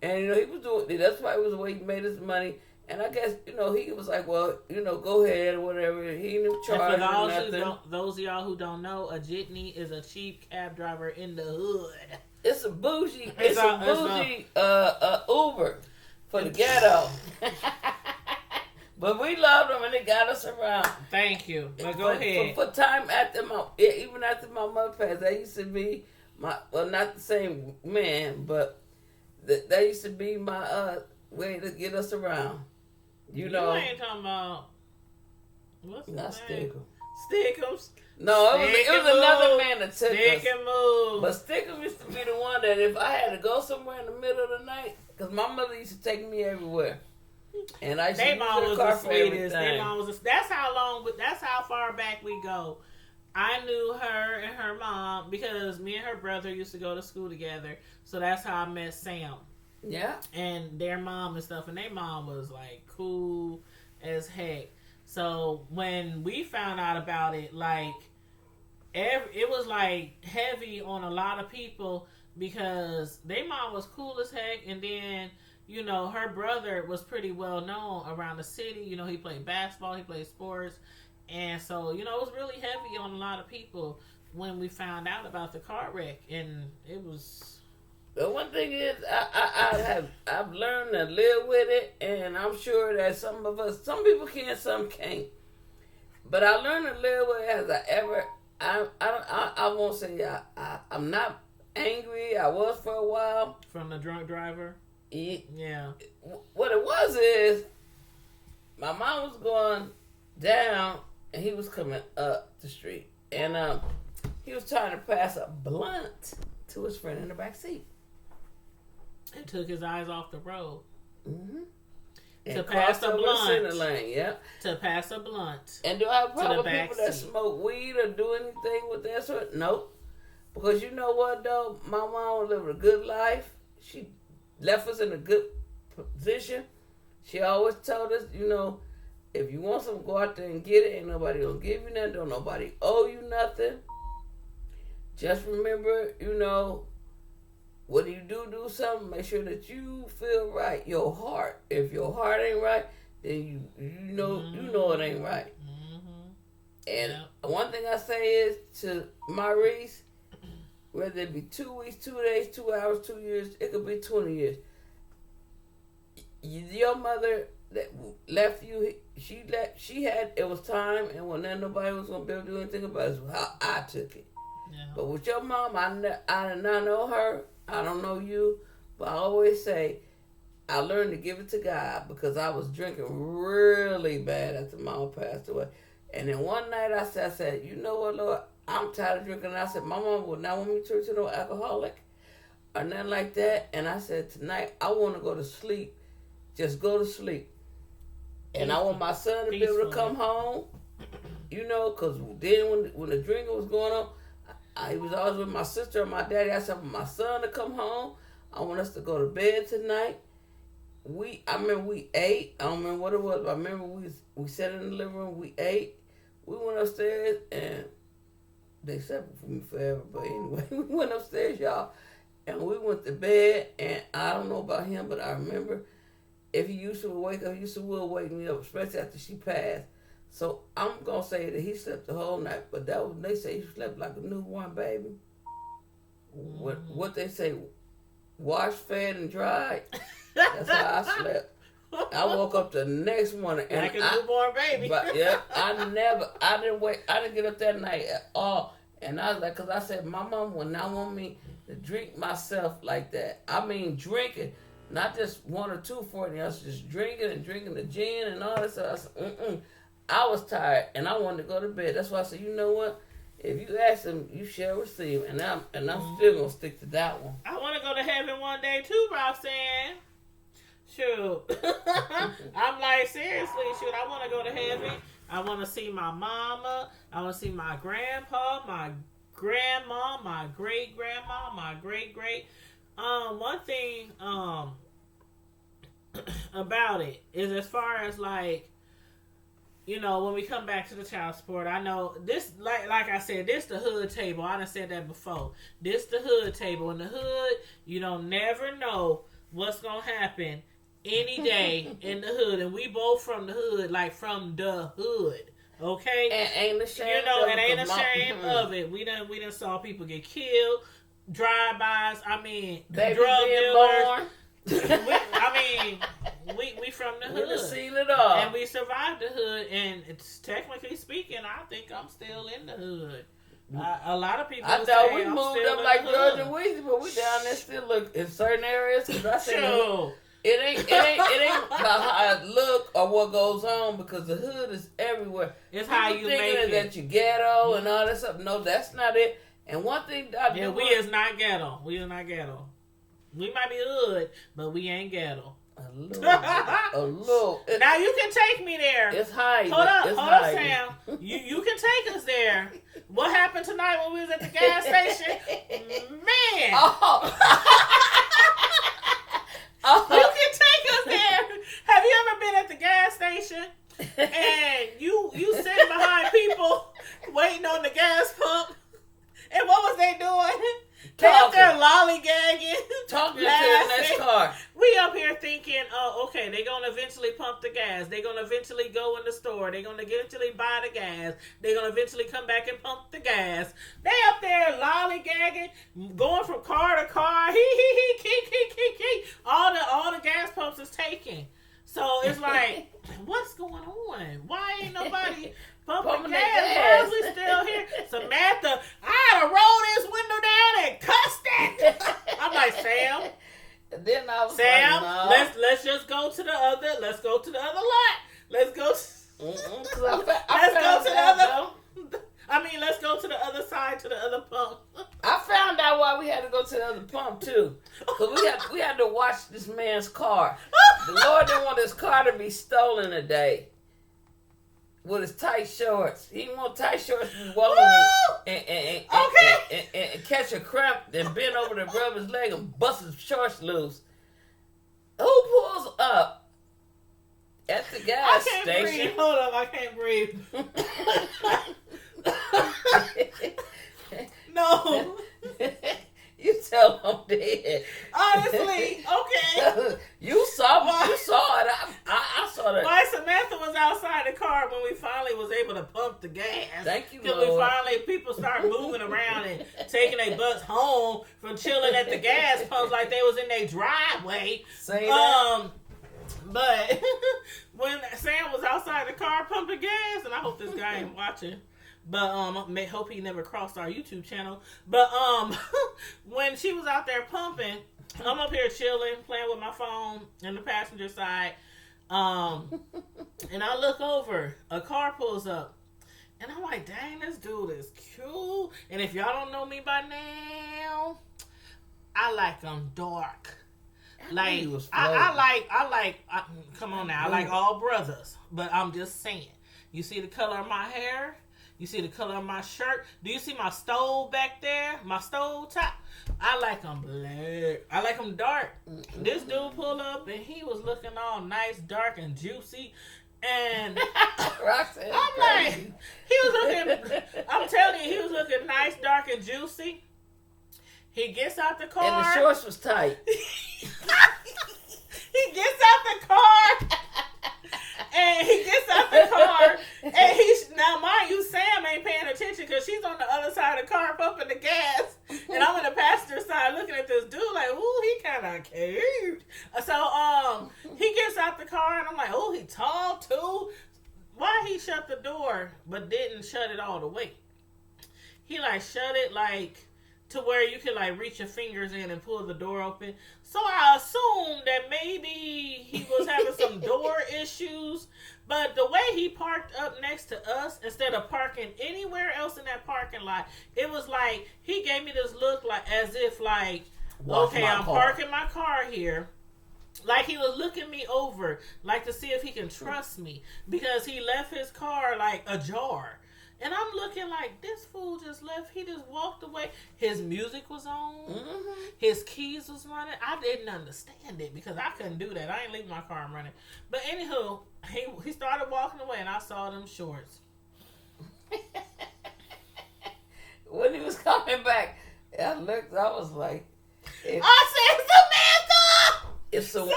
B: and he was doing. That's why it was the way he made his money. And I guess, he was like, well, go ahead or whatever. He didn't charge
A: And for
B: nothing.
A: those of y'all who don't know, a jitney is a cheap cab driver in the hood.
B: It's a bougie Uber for the ghetto. But we loved them and they got us around.
A: Thank you. But go ahead.
B: For time even after my mother passed, that used to be not the same man, but that used to be my way to get us around. You
A: ain't talking about what's his
B: not
A: name?
B: Stickums. No, it was another man that took
A: Stick
B: us.
A: and move.
B: But Stickums used to be the one that if I had to go somewhere in the middle of the night, because my mother used to take me everywhere. And I used to use her car for everything.
A: That's how far back we go. I knew her and her mom because me and her brother used to go to school together. So that's how I met Sam.
B: Yeah.
A: And their mom and stuff. And their mom was like cool as heck. So when we found out about it, like, it was like heavy on a lot of people because their mom was cool as heck. And then, her brother was pretty well known around the city. He played basketball, he played sports. And so, it was really heavy on a lot of people when we found out about the car wreck. And it was...
B: The one thing is, I've learned to live with it, and I'm sure that some people can, some can't. But I learned to live with it I won't say I'm not angry. I was for a while.
A: From the drunk driver? Yeah.
B: What it was is, my mom was going down, and he was coming up the street. And he was trying to pass a blunt to his friend in the back seat.
A: And took his eyes off the road.
B: Mm-hmm.
A: To pass a blunt.
B: Center lane, yeah.
A: To pass a blunt.
B: And do I have a problem with people that smoke weed or do anything with that sort? Nope. Because you know what, though? My mom lived a good life. She left us in a good position. She always told us, if you want something, go out there and get it. Ain't nobody gonna give you nothing. Don't nobody owe you nothing. Just remember, when you do something, make sure that you feel right. Your heart. If your heart ain't right, then you know it ain't right.
A: Mm-hmm.
B: And one thing I say is to Maurice, whether it be 2 weeks, 2 days, 2 hours, 2 years, it could be 20 years. Your mother that left you, it was time, and when nobody was gonna be able to do anything about it, is how I took it. Yeah. But with your mom, I did not know her. I don't know you, but I always say I learned to give it to God because I was drinking really bad after Mama passed away. And then one night I said, you know what, Lord, I'm tired of drinking. And I said, my mom would not want me to turn to no alcoholic or nothing like that. And I said, tonight I want to go to sleep. Just go to sleep. And I want my son to be able to come home, because then when the drinking was going on, I was always with my sister and my daddy. I said, I want my son to come home. I want us to go to bed tonight. I remember we ate. I don't remember what it was, but I remember we sat in the living room. We ate. We went upstairs, and they separated from me forever. But anyway, we went upstairs, y'all, and we went to bed. And I don't know about him, but I remember if he used to wake up, he will wake me up, especially after she passed. So I'm gonna say that he slept the whole night, but they say he slept like a newborn baby. Mm-hmm. What they say, washed, fed, and dried. That's how I slept. I woke up the next morning and
A: like a newborn baby.
B: But yeah, I didn't get up that night at all. And I was like, because I said my mom would not want me to drink myself like that. I mean, drinking, not just 1 or 2 40 ounces, just drinking the gin and all that stuff. I said, I was tired and I wanted to go to bed. That's why I said, you know what? If you ask them, you shall receive. And I'm still gonna stick to that one.
A: I want to go to heaven one day too, Roxanne. Shoot. I'm like, seriously, shoot, I want to go to heaven. I want to see my mama. I want to see my grandpa, my grandma, my great grandma, my great great. One thing about it is as far as like, when we come back to the child support, I know this, like I said, this the hood table. I done said that before. This the hood table. In the hood, you don't never know what's going to happen any day in the hood, and we both from the hood, like from the hood. Okay,
B: And ain't ashamed.
A: you know,
B: of
A: and
B: it,
A: ain't
B: 'cause
A: ashamed of it. We done saw people get killed, drive-bys. I mean,
B: Baby
A: drug
B: being
A: dealers.
B: born.
A: We from the
B: We done
A: hood,
B: seen it all.
A: and we survived the hood. And it's technically speaking, I think I'm still in the hood. A lot of people.
B: I
A: say
B: thought we
A: I'm
B: moved
A: still
B: up
A: in
B: like
A: the
B: Georgia
A: hood.
B: Weezy, but we down there still look in certain areas. Cause I said
A: Sure.
B: it ain't about how it look or what goes on, because the hood is everywhere.
A: It's
B: People
A: how you
B: thinking
A: make it.
B: that you ghetto and all that stuff. No, that's not it. And one thing I
A: Yeah,
B: do
A: we
B: want-
A: is not ghetto. We is not ghetto. We might be hood, but we ain't ghetto.
B: a little.
A: Now you can take me there.
B: It's high.
A: Hold up,
B: it's
A: hold up,
B: high.
A: Sam. You can take us there. What happened tonight when we was at the gas station? Man,
B: Oh.
A: you can take us there. Have you ever been at the gas station and you sitting behind people waiting on the gas pump? And what was they doing? They up there lollygagging,
B: Talking to the
A: laughing.
B: next car.
A: We up here thinking, oh, okay, they're going to eventually pump the gas. They're going to eventually go in the store. They're going to eventually buy the gas. They're going to eventually come back and pump the gas. They up there lollygagging, going from car to car. Hee. All the gas pumps is taken. So it's like, what's going on? Why ain't nobody pumping gas? Why is we still here? Samantha, I had to roll this window down and cuss that. I'm like, Sam.
B: And then I was
A: Sam,
B: like, no.
A: let's just go to the other. Let's go to the other lot. Let's go.
B: Let's
A: go to the other side, to the other pump.
B: I found out why we had to go to the other pump too. Cause we had to watch this man's car. The Lord didn't want his car to be stolen today. With his tight shorts. He didn't want tight shorts to walk and catch a cramp and bend over to rub his leg and bust his shorts loose. Who pulls up at the gas
A: I can't
B: station?
A: breathe. Hold up, I can't breathe. No.
B: You tell him dead.
A: Honestly, okay.
B: You saw it. I saw that.
A: Why Samantha was outside the car when we finally was able to pump the gas.
B: Thank you,
A: Because
B: Lord.
A: people start moving around and taking their butts home from chilling at the gas pumps like they was in their driveway.
B: Say that.
A: But when Sam was outside the car pumping gas, and I hope this guy ain't watching, but I hope he never crossed our YouTube channel. But when she was out there pumping, I'm up here chilling, playing with my phone in the passenger side, and I look over, a car pulls up, and I'm like, dang, this dude is cute. And if y'all don't know me by now, I like them dark. Like I like come on now, I like all brothers, but I'm just saying. You see the color of my hair? You see the color of my shirt? Do you see my stove back there? My stove top? I like them black. I like them dark. This dude pulled up and he was looking all nice, dark, and juicy. And
B: Roxanne,
A: I'm like, he was looking, I'm telling you, he was looking nice, dark, and juicy. He gets out the car.
B: and the shorts was tight.
A: He gets out the car. And he gets out the car. And now mind you, Sam ain't paying attention because she's on the other side of the car pumping the gas. And I'm in the passenger side looking at this dude like, ooh, he kind of cute. So he gets out the car and I'm like, oh, he tall too. Why he shut the door but didn't shut it all the way? He like shut it like to where you can like reach your fingers in and pull the door open. So I assumed that maybe he was having some door issues. But the way he parked up next to us, instead of parking anywhere else in that parking lot, it was like he gave me this look like as if like, okay, I'm parking my car here. Like he was looking me over, like to see if he can trust me, because he left his car like ajar. And I'm looking like, this fool just left. He just walked away. His music was on. Mm-hmm. His keys was running. I didn't understand it because I couldn't do that. I ain't leave my car running. But anywho, he started walking away and I saw them shorts.
B: When he was coming back, I looked, I was like,
A: I said, Samantha!
B: If so,
A: Samantha!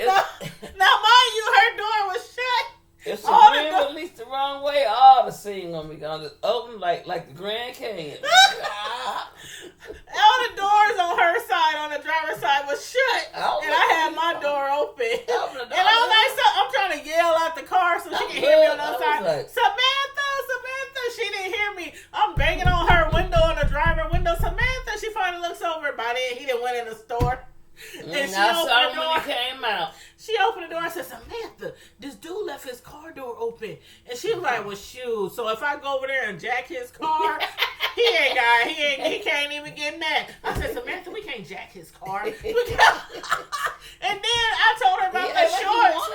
A: Now, mind you, her door was shut.
B: If the
A: All the
B: wind
A: do-
B: released the wrong way, all the scene gonna be gonna just open like the Grand Canyon.
A: All the doors on her side, on the driver's side, was shut, and I had my door open. And I was like, so I'm trying to yell out the car so she can hear me on the other side.
B: Like,
A: Samantha, she didn't hear me. I'm banging on her window, on the driver window. Samantha, she finally looks over. By then, he done went in the store. And she
B: I
A: opened
B: saw
A: the
B: him
A: door.
B: when he came out.
A: She opened the door and said, Samantha, this dude left his car door open. And she was like, well, shoot. So if I go over there and jack his car, he can't even get mad. I said, Samantha, we can't jack his car. And then I told her about the shorts.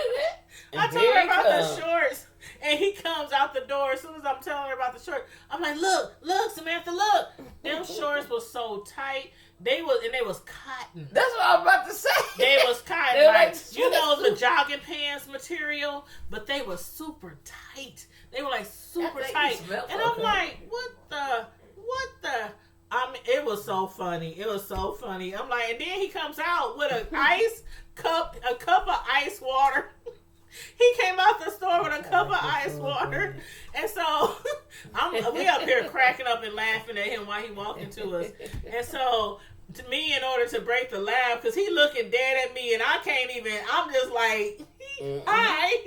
A: I told her about the shorts. And he comes out the door as soon as I'm telling her about the shorts. I'm like, look, Samantha, look. Them shorts was so tight. They was cotton.
B: That's what I was about to say.
A: They was cotton, like you know, the jogging pants material, but they were super tight. They were like super tight, and I'm like, what the? I mean, it was so funny. I'm like, and then he comes out with a cup of ice water. He came out the store with a cup of ice water, and so we up here cracking up and laughing at him while he walking to us. And so, to me, in order to break the laugh, because he looking dead at me, and I can't even. I'm just like, hi.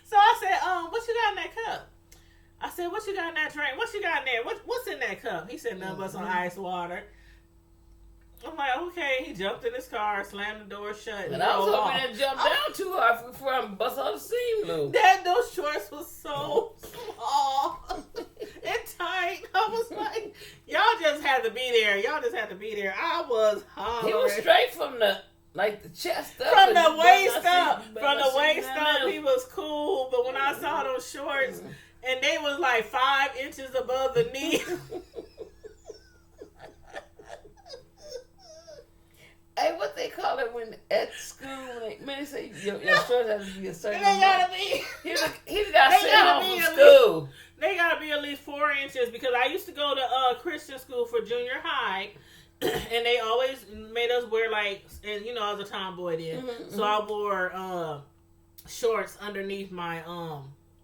A: So I said, what you got in that cup? I said, what you got in that drink? What you got in there? What's in that cup? He said, nothing but some ice water. I'm like, okay. He jumped in his car, slammed the door shut,
B: and I was hoping to jump down too hard before I bust out the seam loop.
A: Those shorts was so small and tight. I was like, y'all just had to be there. I was hollering.
B: He was straight from the chest up.
A: From the waist up. He was cool. But when I saw those shorts, and they was like 5 inches above the knee.
B: Hey, what they call it when at school when they say your shorts have to be a certain
A: They gotta
B: amount.
A: be.
B: He got sent home from school.
A: They gotta be at least 4 inches because I used to go to Christian school for junior high, and they always made us wear and you know I was a tomboy then, so I wore shorts underneath my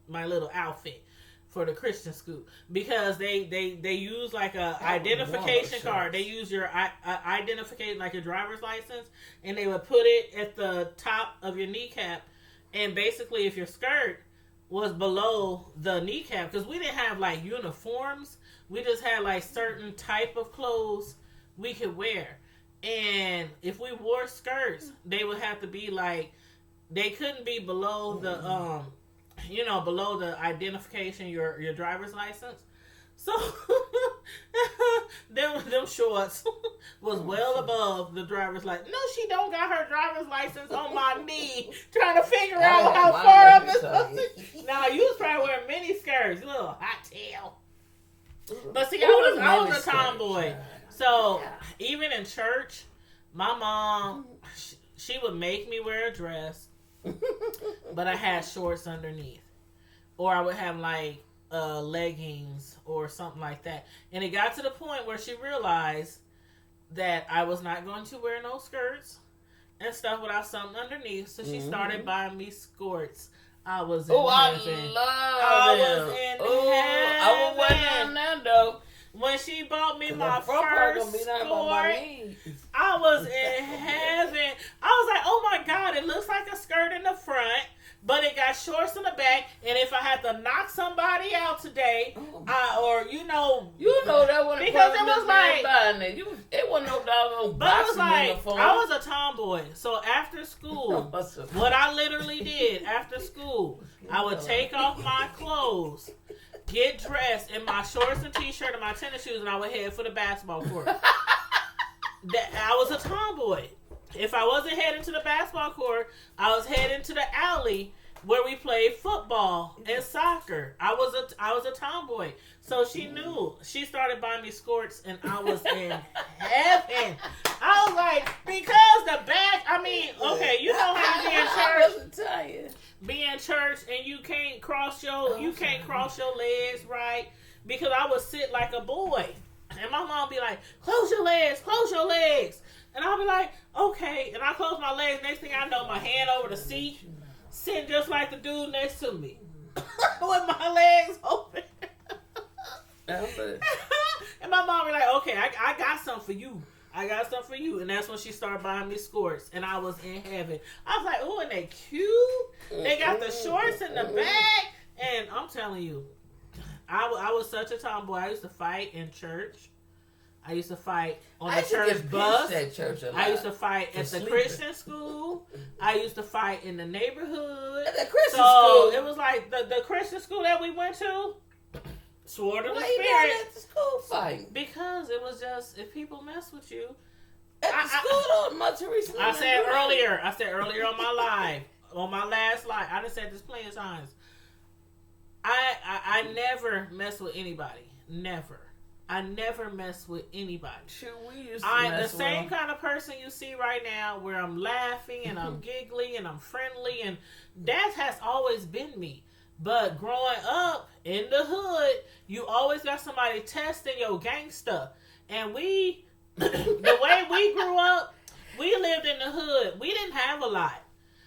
A: my little outfit for the Christian school because they use like a identification card. They use your identification, like your driver's license, and they would put it at the top of your kneecap. And basically, if your skirt was below the kneecap, because we didn't have like uniforms, we just had like certain type of clothes we could wear. And if we wore skirts, they would have to be like, they couldn't be below the below the identification, your driver's license. So them shorts was well above the driver's license. No, she don't got her driver's license on my knee, trying to figure out how far up it's. Now you was probably wearing mini skirts, little hot tail. But see, I was a tomboy, so even in church, my mom she would make me wear a dress. But I had shorts underneath, or I would have like leggings or something like that. And it got to the point where she realized that I was not going to wear no skirts and stuff without something underneath. So she started buying me skirts. I was in heaven.
B: I was in heaven. I would wear them now though.
A: When she bought me my first skirt, I was in heaven. I was like, oh my God, it looks like a skirt in the front, but it got shorts in the back. And if I had to knock somebody out today, you know
B: that wasn't
A: because it was like,
B: it wasn't no doggone
A: but it was like,
B: uniform.
A: I was a tomboy. So after school, what I literally did after school, I would take off my clothes, get dressed in my shorts and t-shirt and my tennis shoes, and I would head for the basketball court. I was a tomboy. If I wasn't heading to the basketball court, I was heading to the alley where we played football and soccer. I was a tomboy. So she knew. She started buying me skirts, and I was in heaven. I was like, because the back, okay, you know how you be in church. Be in church and you can't cross your legs, right? Because I would sit like a boy. And my mom be like, close your legs. And I'll be like, okay. And I close my legs. Next thing I know, my hand over the seat, sitting just like the dude next to me. With my legs open. And my mom was like, okay, I got something for you. I got something for you. And that's when she started buying me skirts. And I was in heaven. I was like, ooh, and they cute. They got the shorts in the back. And I'm telling you, I was such a tomboy. I used to fight in church. I used to fight on the church bus. I used to fight at the Christian school. I used to fight in the neighborhood.
B: At the Christian school?
A: It was like the Christian school that we went to. Sword of the Spirit.
B: Why you at the school fighting?
A: Because it was just, if people mess with you.
B: At the school, though, Mother Teresa.
A: I said earlier on my live, on my last live, I done said this plenty of times. I never mess with anybody. Never. I never mess with anybody.
B: Sure, we used to mess
A: the same kind of person you see right now, where I'm laughing and I'm giggly and I'm friendly, and that has always been me. But growing up in the hood, you always got somebody testing your gangsta. And the way we grew up, we lived in the hood. We didn't have a lot.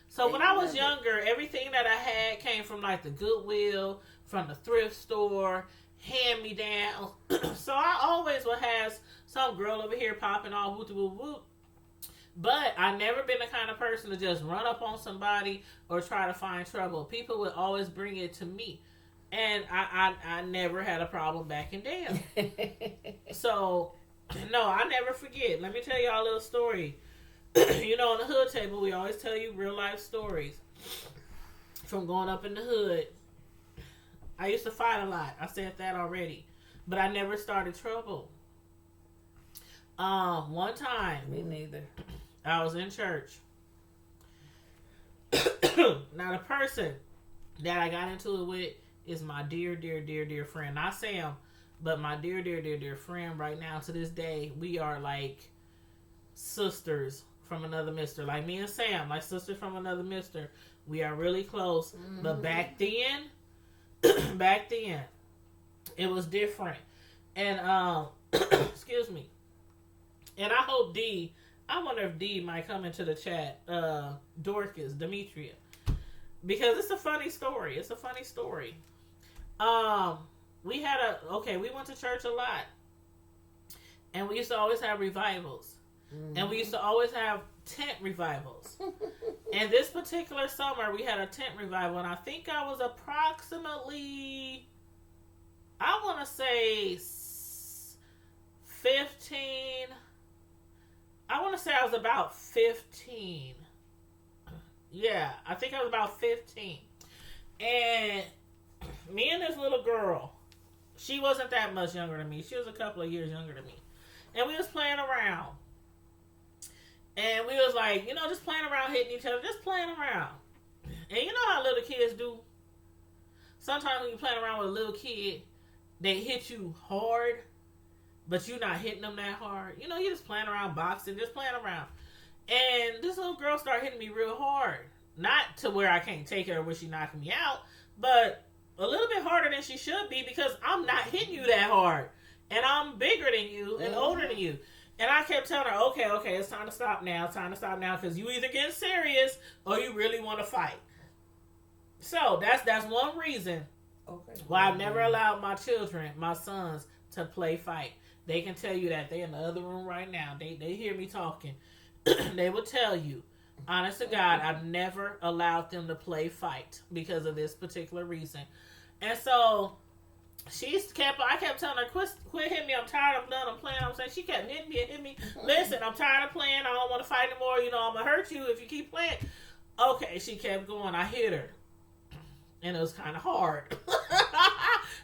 A: So when I was younger, everything that I had came from like the Goodwill, from the thrift store, hand-me-down. So I always would have some girl over here popping off, whoop-de-whoop-whoop. But I never been the kind of person to just run up on somebody or try to find trouble. People would always bring it to me. And I never had a problem backing down. So, no, I never forget. Let me tell y'all a little story. You know, on the hood table, we always tell you real life stories. From growing up in the hood. I used to fight a lot. I said that already. But I never started trouble. One time.
B: Me neither.
A: I was in church. Now, the person that I got into it with is my dear, dear, dear, dear friend. Not Sam, but my dear, dear, dear, dear friend right now. To this day, we are like sisters from another mister. Like me and Sam, like sisters from another mister. We are really close. Mm-hmm. But back then, it was different. And, excuse me. And I hope I wonder if D might come into the chat. Dorcas, Demetria. Because it's a funny story. We went to church a lot. And we used to always have revivals. Mm-hmm. And we used to always have tent revivals. And this particular summer, we had a tent revival. And I think I was approximately, I want to say 15. I want to say I was about 15. Yeah, I think I was about 15. And me and this little girl, she wasn't that much younger than me. She was a couple of years younger than me. And we was playing around. And we was like, just playing around, hitting each other, just playing around. And you know how little kids do? Sometimes when you're playing around with a little kid, they hit you hard, but you're not hitting them that hard. You're just playing around, boxing, just playing around. And this little girl started hitting me real hard. Not to where I can't take her where she knocking me out, but a little bit harder than she should be, because I'm not hitting you that hard. And I'm bigger than you and older than you. And I kept telling her, okay, it's time to stop now, because you either get serious or you really want to fight. So that's one reason why I've never allowed my children, my sons, to play fight. They can tell you that. They're in the other room right now. They hear me talking. They will tell you, honest to God, I've never allowed them to play fight because of this particular reason. And so I kept telling her, quit hitting me. I'm tired. I'm done. I'm playing. I'm saying, she kept hitting me. Listen, I'm tired of playing. I don't want to fight anymore. I'm going to hurt you if you keep playing. Okay, she kept going. I hit her. And it was kind of hard.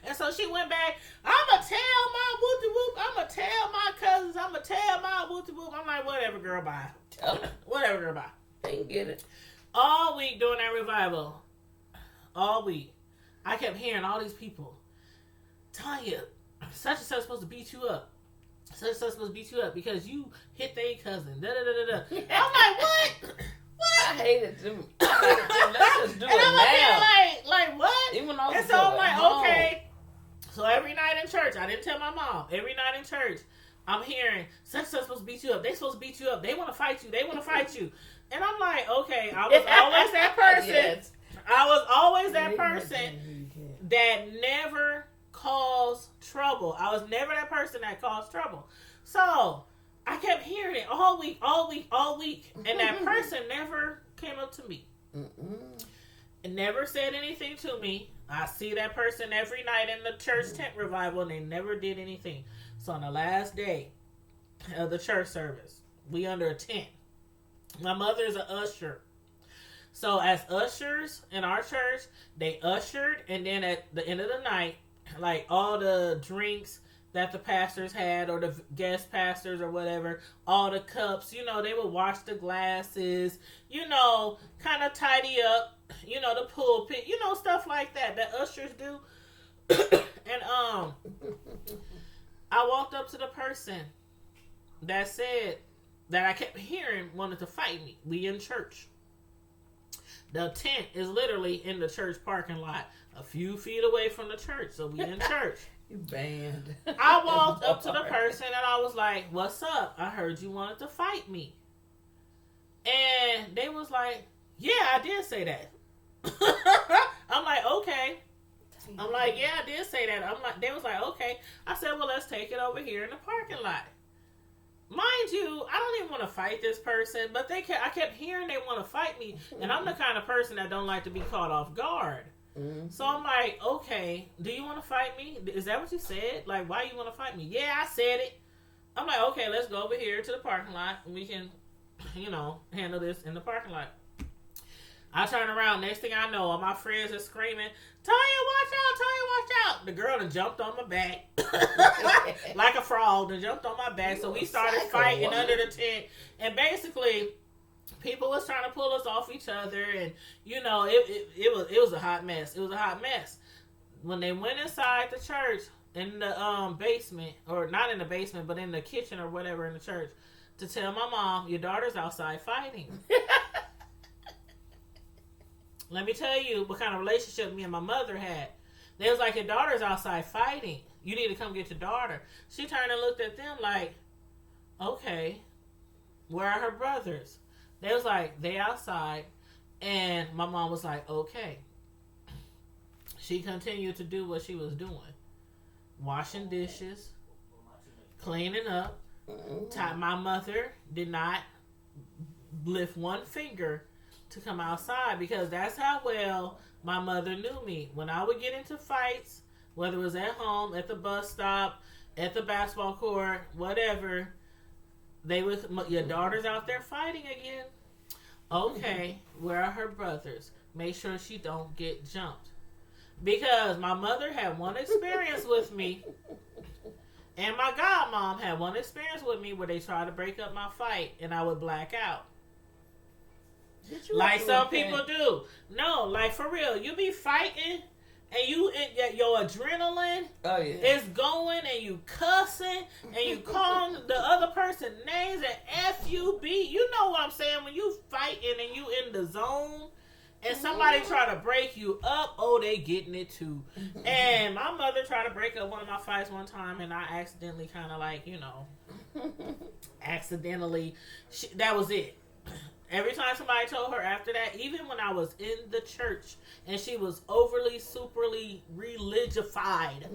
A: And so she went back, I'm going to tell my whoop-de-whoop. I'm going to tell my cousins. I'm going to tell my whoop-de-whoop. I'm like, whatever, girl, bye. Whatever, girl, bye.
B: They get it.
A: All week during that revival, all week, I kept hearing all these people, Tanya, such and such supposed to beat you up. Such and such supposed to beat you up because you hit their cousin. Da-da-da-da-da. I'm like, what?
B: I hated them. Let's just do
A: and
B: it
A: I'm
B: now.
A: Like what?
B: Even though
A: and so I'm like, okay. So every night in church, I didn't tell my mom. Every night in church, I'm hearing such supposed to beat you up. They supposed to beat you up. They want to fight you. They want to fight you. And I'm like, okay, I was always that person.
B: Yes.
A: I was always that person that never caused trouble. I was never that person that caused trouble. So I kept hearing it all week, and that person never came up to me. And never said anything to me. I see that person every night in the church tent revival, and they never did anything. So on the last day of the church service, we under a tent. My mother is an usher. So as ushers in our church, they ushered, and then at the end of the night, like all the drinks that the pastors had, or the guest pastors or whatever, all the cups, you know, they would wash the glasses, you know, kind of tidy up, you know, the pulpit, you know, stuff like that ushers do. And I walked up to the person that said that I kept hearing wanted to fight me. We in church. The tent is literally in the church parking lot, a few feet away from the church. So we in church.
B: You banned.
A: I walked up to the person and I was like, "What's up? I heard you wanted to fight me." And they was like, "Yeah, I did say that." I'm like, "Okay." I'm like, "Yeah, I did say that." I'm like, they was like, "Okay." I said, "Well, let's take it over here in the parking lot." Mind you, I don't even want to fight this person, but I kept hearing they want to fight me, and I'm the kind of person that don't like to be caught off guard. Mm-hmm. So I'm like, okay, do you want to fight me? Is that what you said? Like, why you want to fight me? Yeah, I said it. I'm like, okay, let's go over here to the parking lot, and we can, you know, handle this in the parking lot. I turn around. Next thing I know, all my friends are screaming, "Tonya, watch out! Tonya, watch out!" The girl done jumped on my back like a frog. Done jumped on my back. So we started fighting under the tent. And basically, people was trying to pull us off each other. And, you know, it was a hot mess. It was a hot mess. When they went inside the church, in the basement, or not in the basement, but in the kitchen or whatever in the church, to tell my mom, "Your daughter's outside fighting." Let me tell you what kind of relationship me and my mother had. They was like, "Your daughter's outside fighting. You need to come get your daughter." She turned and looked at them like, "Okay, where are her brothers?" They was like, "They outside." And my mom was like, "Okay." She continued to do what she was doing. Washing dishes, cleaning up. My mother did not lift one finger to come outside, because that's how well my mother knew me. When I would get into fights, whether it was at home, at the bus stop, at the basketball court, whatever, they would, "Your daughter's out there fighting again." Okay, where are her brothers? Make sure she don't get jumped. Because my mother had one experience with me, and my godmom had one experience with me where they tried to break up my fight and I would black out. Like some people do. No, like for real. You be fighting and your adrenaline is going, and you cussing and you calling the other person names and FUB. You know what I'm saying? When you fighting and you in the zone and somebody try to break you up, oh, they getting it too. And my mother tried to break up one of my fights one time, and I accidentally kind of like, you know, that was it. Every time somebody told her after that, even when I was in the church and she was overly, superly religified,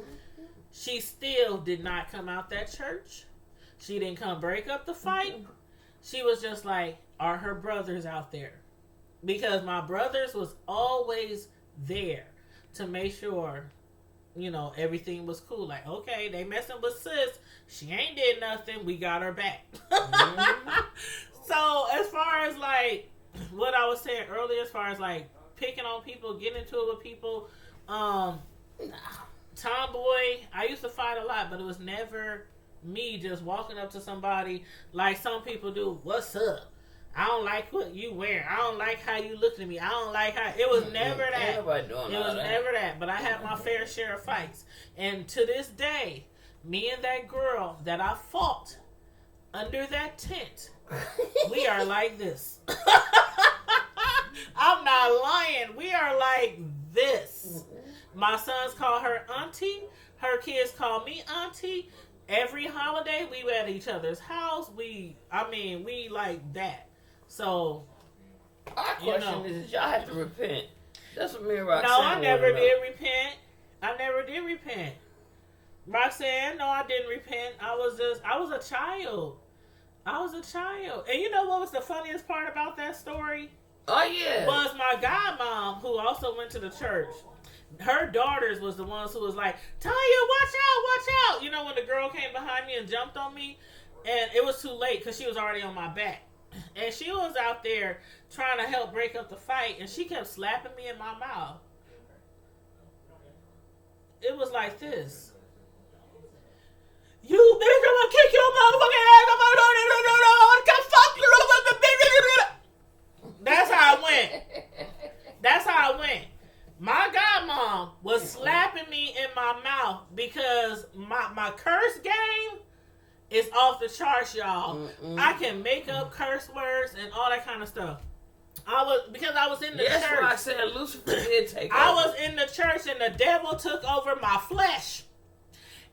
A: she still did not come out that church. She didn't come break up the fight. She was just like, "Are her brothers out there?" Because my brothers was always there to make sure, you know, everything was cool. Like, okay, they messing with sis. She ain't did nothing. We got her back. So, as far as, like, what I was saying earlier, as far as, like, picking on people, getting into it with people, tomboy, I used to fight a lot, but it was never me just walking up to somebody like some people do. "What's up? I don't like what you wear. I don't like how you look at me. I don't like how..." It was never that. It was never that. But I had my fair share of fights. And to this day, me and that girl that I fought under that tent, we are like this. I'm not lying. We are like this. My sons call her auntie. Her kids call me auntie. every holiday we were at each other's house. We like that. So
B: Our question is, y'all have to repent. That's what me and Roxanne.
A: no, I never
B: wanna know.
A: did repent. I never did repent. Roxanne, no, I didn't repent. I was a child. I was a child. And you know what was the funniest part about that story?
B: Oh yeah.
A: Was my godmom, who also went to the church. Her daughters was the ones who was like, Tanya, watch out, watch out. You know, when the girl came behind me and jumped on me, and it was too late because she was already on my back. And she was out there trying to help break up the fight, and she kept slapping me in my mouth. It was like this. You bitch, I'm gonna kick your motherfucking ass. I'm gonna fuck you. That's how it went. That's how it went. My godmom was slapping me in my mouth because my curse game is off the charts, y'all.
B: Mm-mm.
A: I can make up curse words and all that kind of stuff. I was in the
B: That's
A: church.
B: why I said Lucifer did take
A: I
B: over.
A: was in the church and the devil took over my flesh.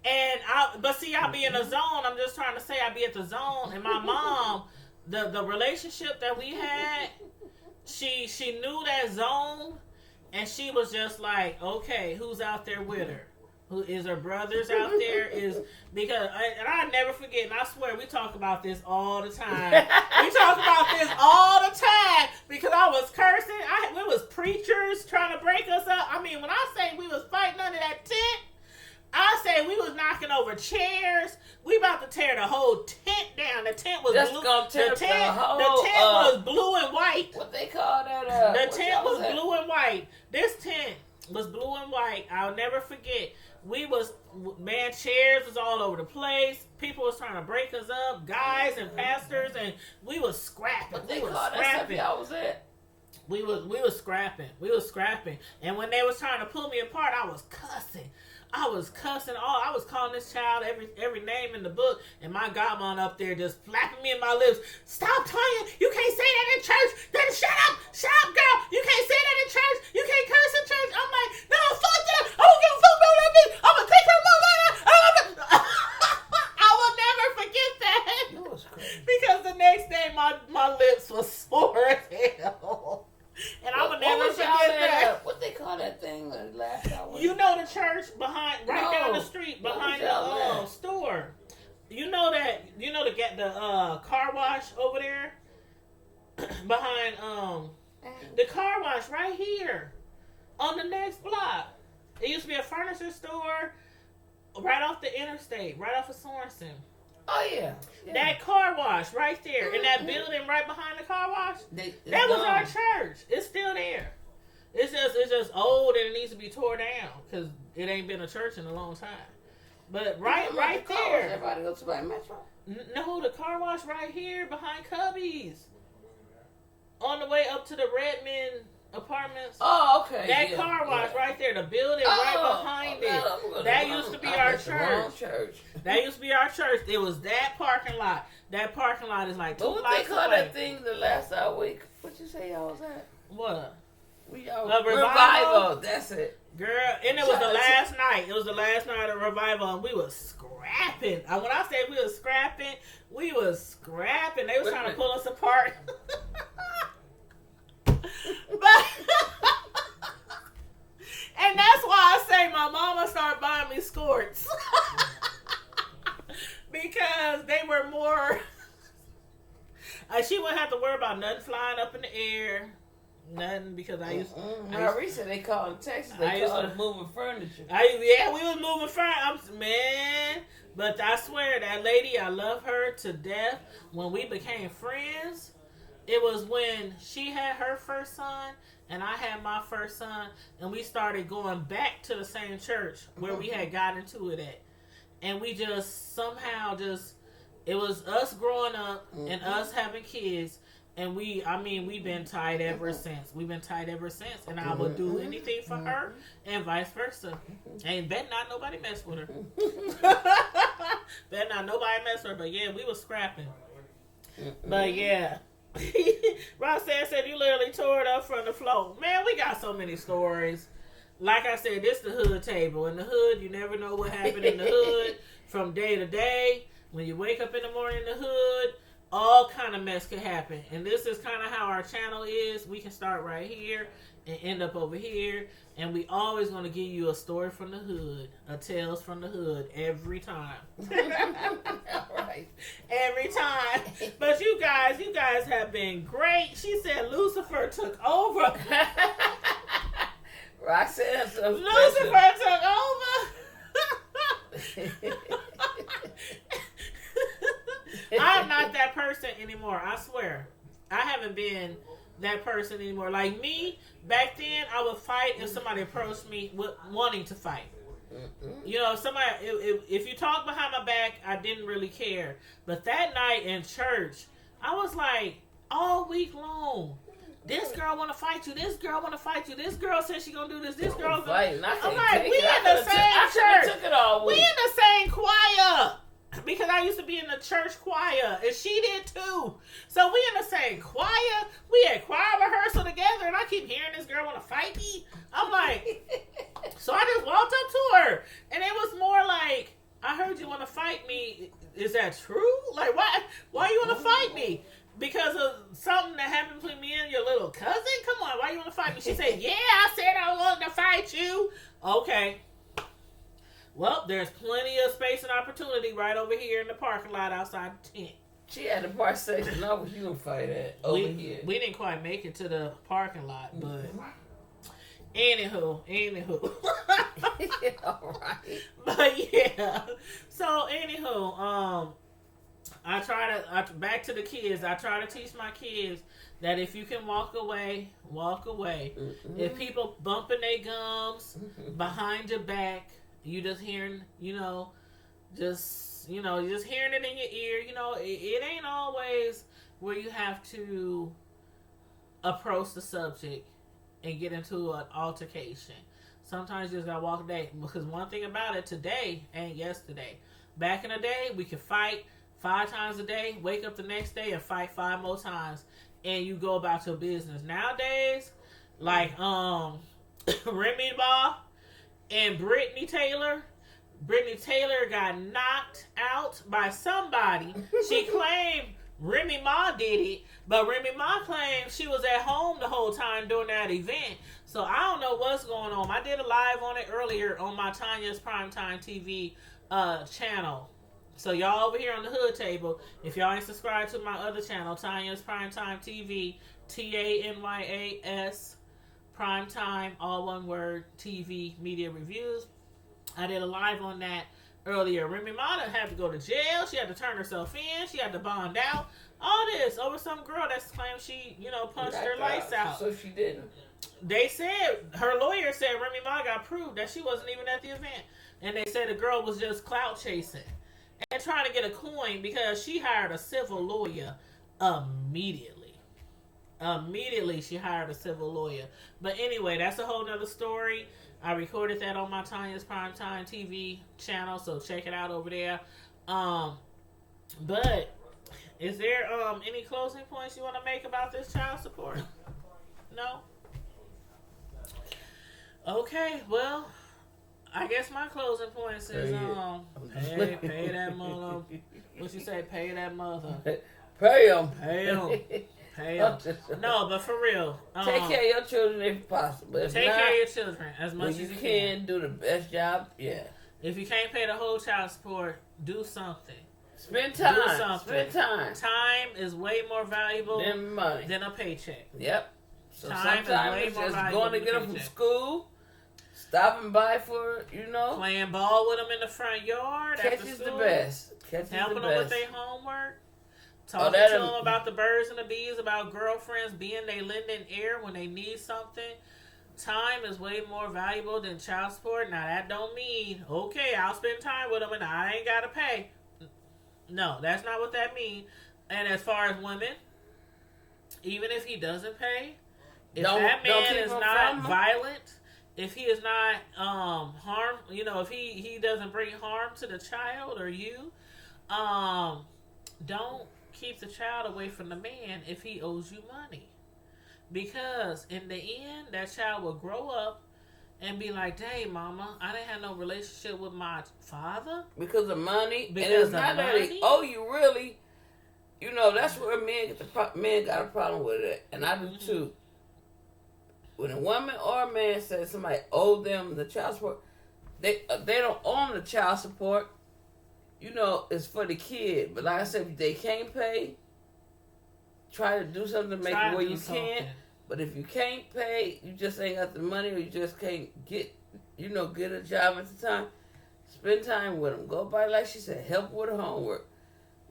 A: And I be in a zone. I'm just trying to say I be at the zone. And my mom, the relationship that we had, she knew that zone, and she was just like, okay, who's out there with her? Who is her brothers out there? And I never forget, and I swear we talk about this all the time. We talk about this all the time because I was cursing. We was preachers trying to break us up. I mean, when I say we was fighting under that tent, I say we was knocking over chairs. We about to tear the whole tent down. The tent was
B: Just
A: blue.
B: gonna tear
A: The tent
B: the tent
A: was blue and white.
B: What they call that?
A: The tent was blue and white. This tent was blue and white. I'll never forget. Chairs was all over the place. People was trying to break us up. Guys and pastors, and we was scrapping.
B: What they
A: We was
B: call that stuff y'all was at?
A: We was scrapping. We was scrapping. And when they was trying to pull me apart, I was cussing. I was calling this child every name in the book, and my godmom up there just flapping me in my lips. Stop, Tanya! You can't say that in church. Then shut up, girl! You can't say that in church. You can't curse in church. I'm like, no, fuck that! I don't give a fuck about that bitch. I'm gonna take her mother. I will never forget that.
B: That was crazy.
A: Because the next day my lips was sore as hell. And I would never forget that.
B: What they call that thing that last hour?
A: You know the church down the street behind the store. You know the car wash over there behind the car wash right here on the next block. It used to be a furniture store right off the interstate, right off of Sorensen.
B: Oh yeah.
A: That car wash right there in that building right behind the car wash. That was our church. It's still there. It's just old and it needs to be tore down because it ain't been a church in a long time. But right there.
B: Everybody goes to buy Metro.
A: No, the car wash right here behind Cubby's. On the way up to the Redmond apartments.
B: Oh, okay.
A: That car wash right there, the building right behind it. That used to be our church. That used to be our church. It was that parking lot. That parking lot is like 2 blocks away.
B: What they call that thing the last week? What you say y'all was at?
A: What?
B: Revival. That's it.
A: Girl, and it was the last night. It was the last night of revival, and we was scrapping. When I say we was scrapping, we was scrapping. They was trying to pull us apart. And that's why I say my mama started buying me skirts. Because they were more... she wouldn't have to worry about nothing flying up in the air. Nothing, because I used
B: to... they call it Texas. They call it moving furniture.
A: We was moving furniture. Man, but I swear, that lady, I love her to death. When we became friends, it was when she had her first son and I had my first son, and we started going back to the same church where we had got into it at. And we just somehow it was us growing up and us having kids. And we've been tight ever since. We've been tight ever since. And I would do anything for her and vice versa. And bet not nobody mess with her. Bet not nobody mess with her. But yeah, we was scrapping. But yeah. Roxanne said you literally tore it up from the floor. Man, we got so many stories. Like I said, this the hood table. In the hood, you never know what happened in the hood. from day to day. When you wake up in the morning in the hood, all kind of mess could happen. And this is kind of how our channel is. We can start right here and end up over here. And we always going to give you a story from the hood, a tales from the hood every time.
B: Right.
A: Every time. But you guys have been great. She said Lucifer took over.
B: Roxanne, so
A: Lucifer took over. I'm not that person anymore. I swear. I haven't been that person anymore. Like me, back then, I would fight if somebody approached me with wanting to fight. You know, if you talk behind my back, I didn't really care. But that night in church, I was like, all week long, this girl want to fight you. This girl want to fight you. This girl said she gonna do this. This girl gonna. I'm like, we in the same church. We in the same choir. Because I used to be in the church choir, and she did too. So we in the same choir. We had choir rehearsal together, and I keep hearing this girl want to fight me. I'm like, so I just walked up to her, and it was more like, I heard you want to fight me. Is that true? Like, why you want to fight me? Because of something that happened between me and your little cousin? Come on, why you want to fight me? She said, yeah, I said I wanted to fight you. Okay. Well, there's plenty of space and opportunity right over here in the parking lot outside the tent.
B: She had the bar station. No, you gonna fight at over here.
A: We didn't quite make it to the parking lot, but anywho.
B: All right.
A: But yeah. So anywho, back to the kids. I try to teach my kids that if you can walk away, walk away. Mm-hmm. If people bumping their gums behind your back, you just hearing, just hearing it in your ear. It ain't always where you have to approach the subject and get into an altercation. Sometimes you just gotta walk away. Because one thing about it, today ain't yesterday. Back in the day, we could fight 5 times a day, wake up the next day and fight 5 more times, and you go about your business. Nowadays, like Remy Ma and Brittany Taylor got knocked out by somebody. She claimed Remy Ma did it, but Remy Ma claimed she was at home the whole time during that event. So I don't know what's going on. I did a live on it earlier on my Tanya's Primetime TV channel. So y'all over here on the hood table, if y'all ain't subscribed to my other channel, Tanya's Primetime TV, TANYAS Primetime, all one word, TV media reviews. I did a live on that earlier. Remy Ma had to go to jail. She had to turn herself in. She had to bond out. All this over some girl that's claimed she, punched her lights out.
B: So she didn't.
A: They said, her lawyer said Remy Ma got proved that she wasn't even at the event. And they said the girl was just clout chasing and trying to get a coin because she hired a civil lawyer immediately. Immediately she hired a civil lawyer. But anyway, that's a whole nother story. I recorded that on my Tanya's Primetime TV channel, so check it out over there. But is there any closing points you want to make about this child support? No? Okay, well, I guess my closing points is pay that mother. What you say? Pay that mother.
B: Pay them.
A: Pay them. Pay them. No, but for real,
B: take care of your children if possible. If
A: take
B: not,
A: care of your children as much as you
B: can. Do the best job. Yeah.
A: If you can't pay the whole child support, do something.
B: Spend time.
A: Do something.
B: Spend time.
A: Time is way more valuable
B: than money.
A: Than a paycheck.
B: Yep. So
A: time
B: sometimes it's just going to get them from school. Stopping by for,
A: playing ball with them in the front yard.
B: Catch is the best.
A: Helping them with their homework. Talking to them about the birds and the bees, about girlfriends being they lending ear when they need something. Time is way more valuable than child support. Now, that don't mean, okay, I'll spend time with them and I ain't got to pay. No, that's not what that means. And as far as women, even if he doesn't pay, if that man is not violent, if he is not harm, if he doesn't bring harm to the child or you, don't keep the child away from the man if he owes you money. Because in the end, that child will grow up and be like, "Dang, mama, I didn't have no relationship with my father
B: because of money.
A: because
B: and it's
A: of
B: not that
A: money."
B: they owe you really. You know, that's where men got a problem with it, and I do too. When a woman or a man says somebody owe them the child support, they don't own the child support. You know, it's for the kid. But like I said, if they can't pay, try to do something to make it where you can. But if you can't pay, you just ain't got the money, or you just can't get a job at the time. Spend time with them. Go by, like she said, help with her homework.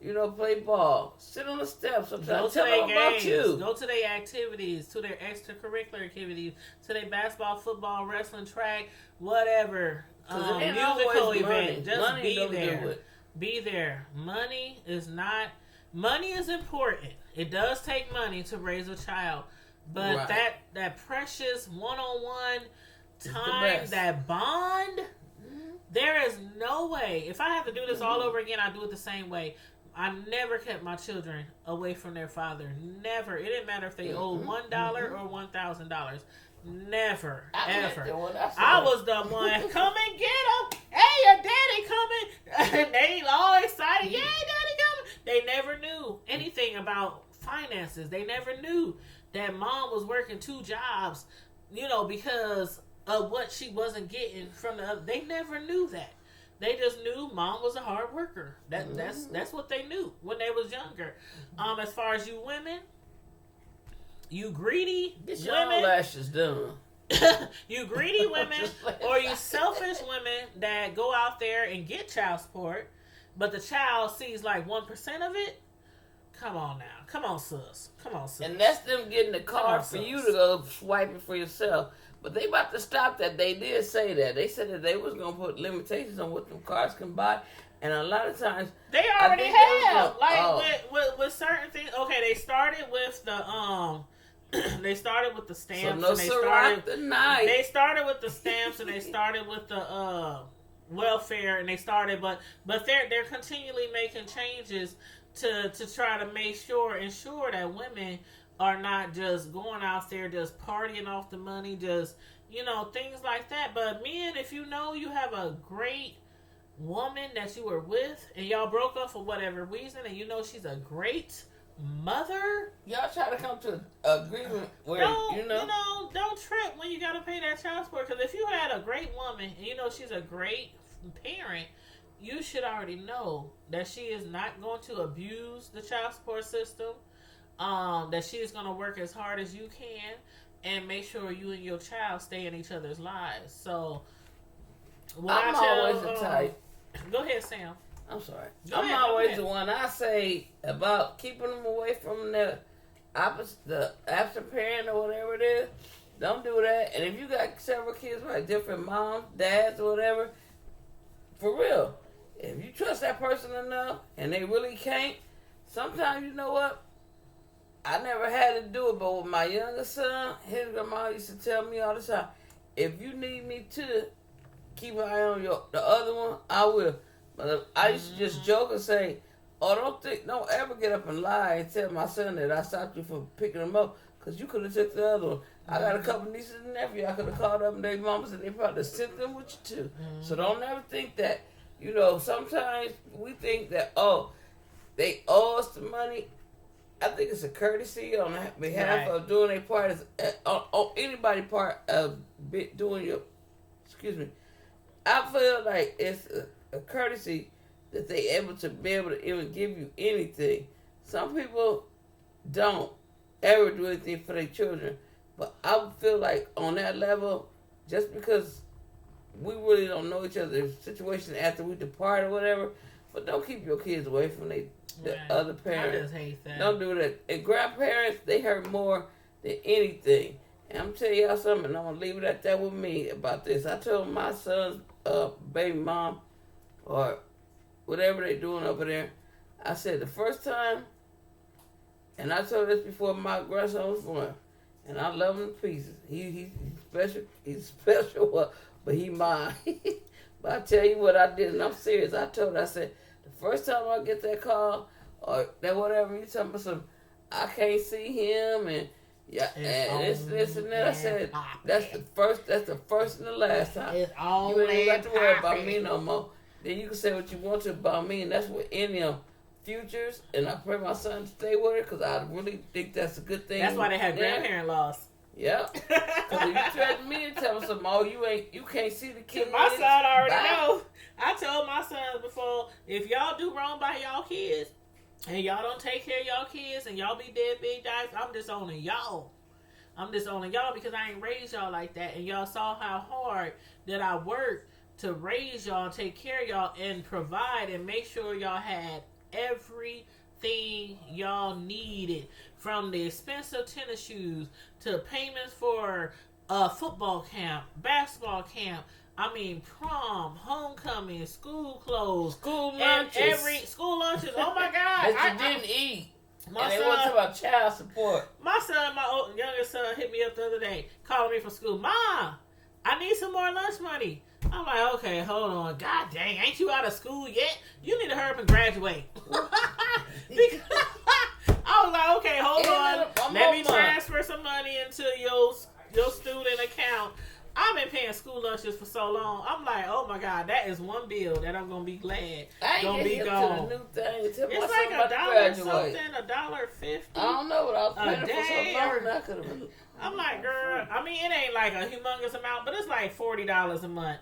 B: You know, play ball. Sit on the steps. Sometimes tell them about you.
A: Go to their activities, to their extracurricular activities, to their basketball, football, wrestling, track, whatever. Musical event. Just be there. Be there. Money is important. It does take money to raise a child. But that precious one-on-one time, that bond, there is no way. If I have to do this all over again, I do it the same way. I never kept my children away from their father. Never. It didn't matter if they owed $1 or $1,000. Never, ever. I was the one. Come and get them. Hey, your daddy coming. And they all excited. Yeah, daddy coming. They never knew anything about finances. They never knew that mom was working 2 jobs, because of what she wasn't getting from the other. They never knew that. They just knew mom was a hard worker. That's what they knew when they was younger. As far as you women, you greedy
B: get your
A: women,
B: eyelashes done.
A: you greedy women, or you selfish women that go out there and get child support, but the child sees like 1% of it. Come on now, come on, sis.
B: And that's them getting the card for you to go swipe it for yourself. But they about to stop that. They did say that. They said that they was going to put limitations on what them cards can buy. And a lot of times...
A: They already have. With certain things. Okay, they started with the... they started with the stamps.
B: So
A: They started with the stamps and they started with the welfare and they started... But they're continually making changes to try to ensure that women... are not just going out there just partying off the money, just, things like that. But men, if you have a great woman that you were with and y'all broke up for whatever reason and she's a great mother,
B: y'all try to come to an agreement where,
A: don't trip when you got to pay that child support. Because if you had a great woman and she's a great parent, you should already know that she is not going to abuse the child support system. That she is going to work as hard as you can and make sure you and your child stay in each other's lives. So,
B: I'm always the type.
A: Go ahead, Sam.
B: I'm sorry. I'm always the one I say about keeping them away from the absent parent or whatever it is. Don't do that. And if you got several kids, like different moms, dads, or whatever, for real, if you trust that person enough and they really can't, sometimes you know what? I never had to do it, but with my younger son, his grandma used to tell me all the time, if you need me to keep an eye on the other one, I will. But I used to just joke and say, don't ever get up and lie and tell my son that I stopped you from picking him up, because you could have took the other one. I got a couple nieces and nephews. I could have called up and their mamas and they probably sent them with you too. So don't ever think that, sometimes we think that, they owe us the money. I think it's a courtesy on behalf of doing a part, on anybody's part of doing your, I feel like it's a courtesy that they able to even give you anything. Some people don't ever do anything for their children, but I feel like on that level, just because we really don't know each other's situation after we depart or whatever, but don't keep your kids away from the other parents.
A: I just hate that.
B: Don't do that. And grandparents, they hurt more than anything. And I'm telling y'all something, and I'm going to leave it at that with me about this. I told my son's baby mom, or whatever they doing over there, I said the first time, and I told this before my grandson was born, and I love him to pieces. He's special. He's special, but he mine. But I tell you what I did, and I'm serious. I said, the first time I get that call, or that whatever, you talking about I can't see him, and Yeah,
A: It's
B: and it's and then I said that's the first and the last time.
A: It's on
B: You ain't got
A: and
B: to worry about
A: popping.
B: me no more. Then you can say what you want to about me, and that's what any of futures. And I pray my son to stay with her because I really think that's a good thing.
A: That's why they have
B: Yeah.
A: grandparent laws.
B: Yeah. Because if you threaten me and tell me something, oh, you can't see the kid.
A: My son already
B: Bye.
A: know. I told my sons before, if y'all do wrong by y'all kids, and y'all don't take care of y'all kids, and y'all be dead big guys, I'm disowning y'all. I'm disowning y'all because I ain't raised y'all like that, and y'all saw how hard that I worked to raise y'all, take care of y'all, and provide and make sure y'all had everything y'all needed, from the expensive tennis shoes to payments for football camp, basketball camp. I mean, prom, homecoming, school clothes,
B: School
A: and
B: lunches.
A: every school lunches. Oh my God!
B: that you didn't eat.
A: My
B: And they want to
A: son,
B: talk about child support.
A: my son, youngest son, hit me up the other day, calling me from school. Mom, I need some more lunch money. I'm like, okay, hold on. God dang, ain't you out of school yet? You need to hurry up and graduate. Because I was like, okay, hold on. Let me transfer some money into your student account. I've been paying school lunches for so long. I'm like, oh my God, that is one bill that I'm gonna be glad
B: I
A: gonna
B: ain't
A: be
B: get hip
A: gone.
B: to the new thing. Tell my
A: It's
B: son
A: like
B: about to
A: $1
B: graduate.
A: something, $1.50.
B: I don't know what I was
A: A
B: paying for
A: day
B: so long.
A: or-
B: I could have been.
A: I'm like, girl, I mean, it ain't like a humongous amount, but it's like $40 a month.